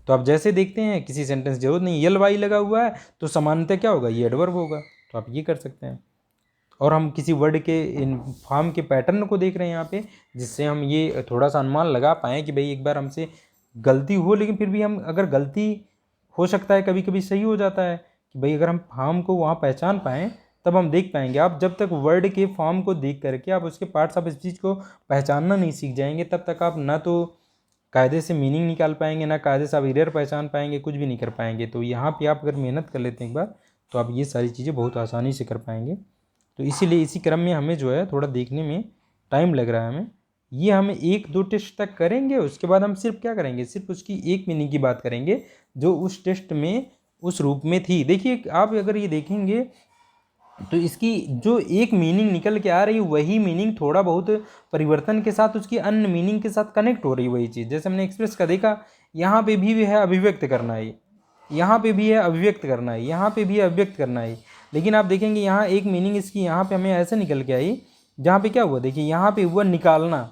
तो आप जैसे देखते हैं किसी सेंटेंस की जरूरत नहीं, LY लगा हुआ है तो सामान्यतः क्या होगा, ये एडवर्ब होगा। तो आप ये कर सकते हैं। और हम किसी वर्ड के इन फॉर्म के पैटर्न को देख रहे हैं यहाँ पे, जिससे हम ये थोड़ा सा अनुमान लगा पाएँ कि भाई एक बार हमसे गलती हो, लेकिन फिर भी हम, अगर गलती हो सकता है कभी कभी सही हो जाता है, कि भाई अगर हम फॉर्म को वहाँ पहचान पाएँ तब हम देख पाएंगे। आप जब तक वर्ड के फॉर्म को देख करके आप उसके पार्ट्स ऑफ स्पीच को पहचानना नहीं सीख जाएंगे, तब तक आप ना तो कायदे से मीनिंग निकाल पाएंगे, ना कायदे से आप एरर पहचान पाएंगे, कुछ भी नहीं कर पाएंगे। तो यहाँ पे आप अगर मेहनत कर लेते हैं एक बार, तो आप ये सारी चीज़ें बहुत आसानी से कर पाएंगे। तो इसीलिए इसी क्रम में हमें जो है थोड़ा देखने में टाइम लग रहा है हमें, ये हम 1-2 टेस्ट तक करेंगे, उसके बाद हम सिर्फ क्या करेंगे, सिर्फ उसकी एक मीनिंग की बात करेंगे जो उस टेस्ट में उस रूप में थी। देखिए आप अगर ये देखेंगे तो इसकी जो एक मीनिंग निकल के आ रही है वही मीनिंग थोड़ा बहुत परिवर्तन के साथ उसकी अन्य मीनिंग के साथ कनेक्ट हो रही है वही चीज़। जैसे हमने एक्सप्रेस का देखा, यहाँ पे भी है अभिव्यक्त करना है, यहाँ पे भी है अभिव्यक्त करना है, यहाँ पे भी है अभिव्यक्त करना है। लेकिन आप देखेंगे यहाँ एक मीनिंग इसकी यहाँ पे हमें ऐसे निकल के आई, जहाँ पे क्या हुआ, देखिए यहाँ पे हुआ निकालना,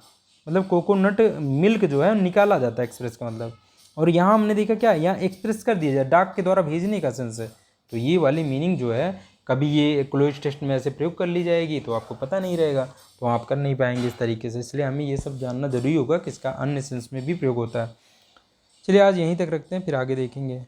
मतलब कोकोनट मिल्क जो है निकाला जाता है एक्सप्रेस का मतलब। और यहाँ हमने देखा क्या, यहाँ एक्सप्रेस कर दिया जाए, डाक के द्वारा भेजने का सेंस है। तो ये वाली मीनिंग जो है कभी ये क्लोज टेस्ट में ऐसे प्रयोग कर ली जाएगी तो आपको पता नहीं रहेगा, तो आप कर नहीं पाएंगे इस तरीके से। इसलिए हमें ये सब जानना जरूरी होगा कि इसका अन्य सेंस में भी प्रयोग होता है। चलिए आज यहीं तक रखते हैं, फिर आगे देखेंगे।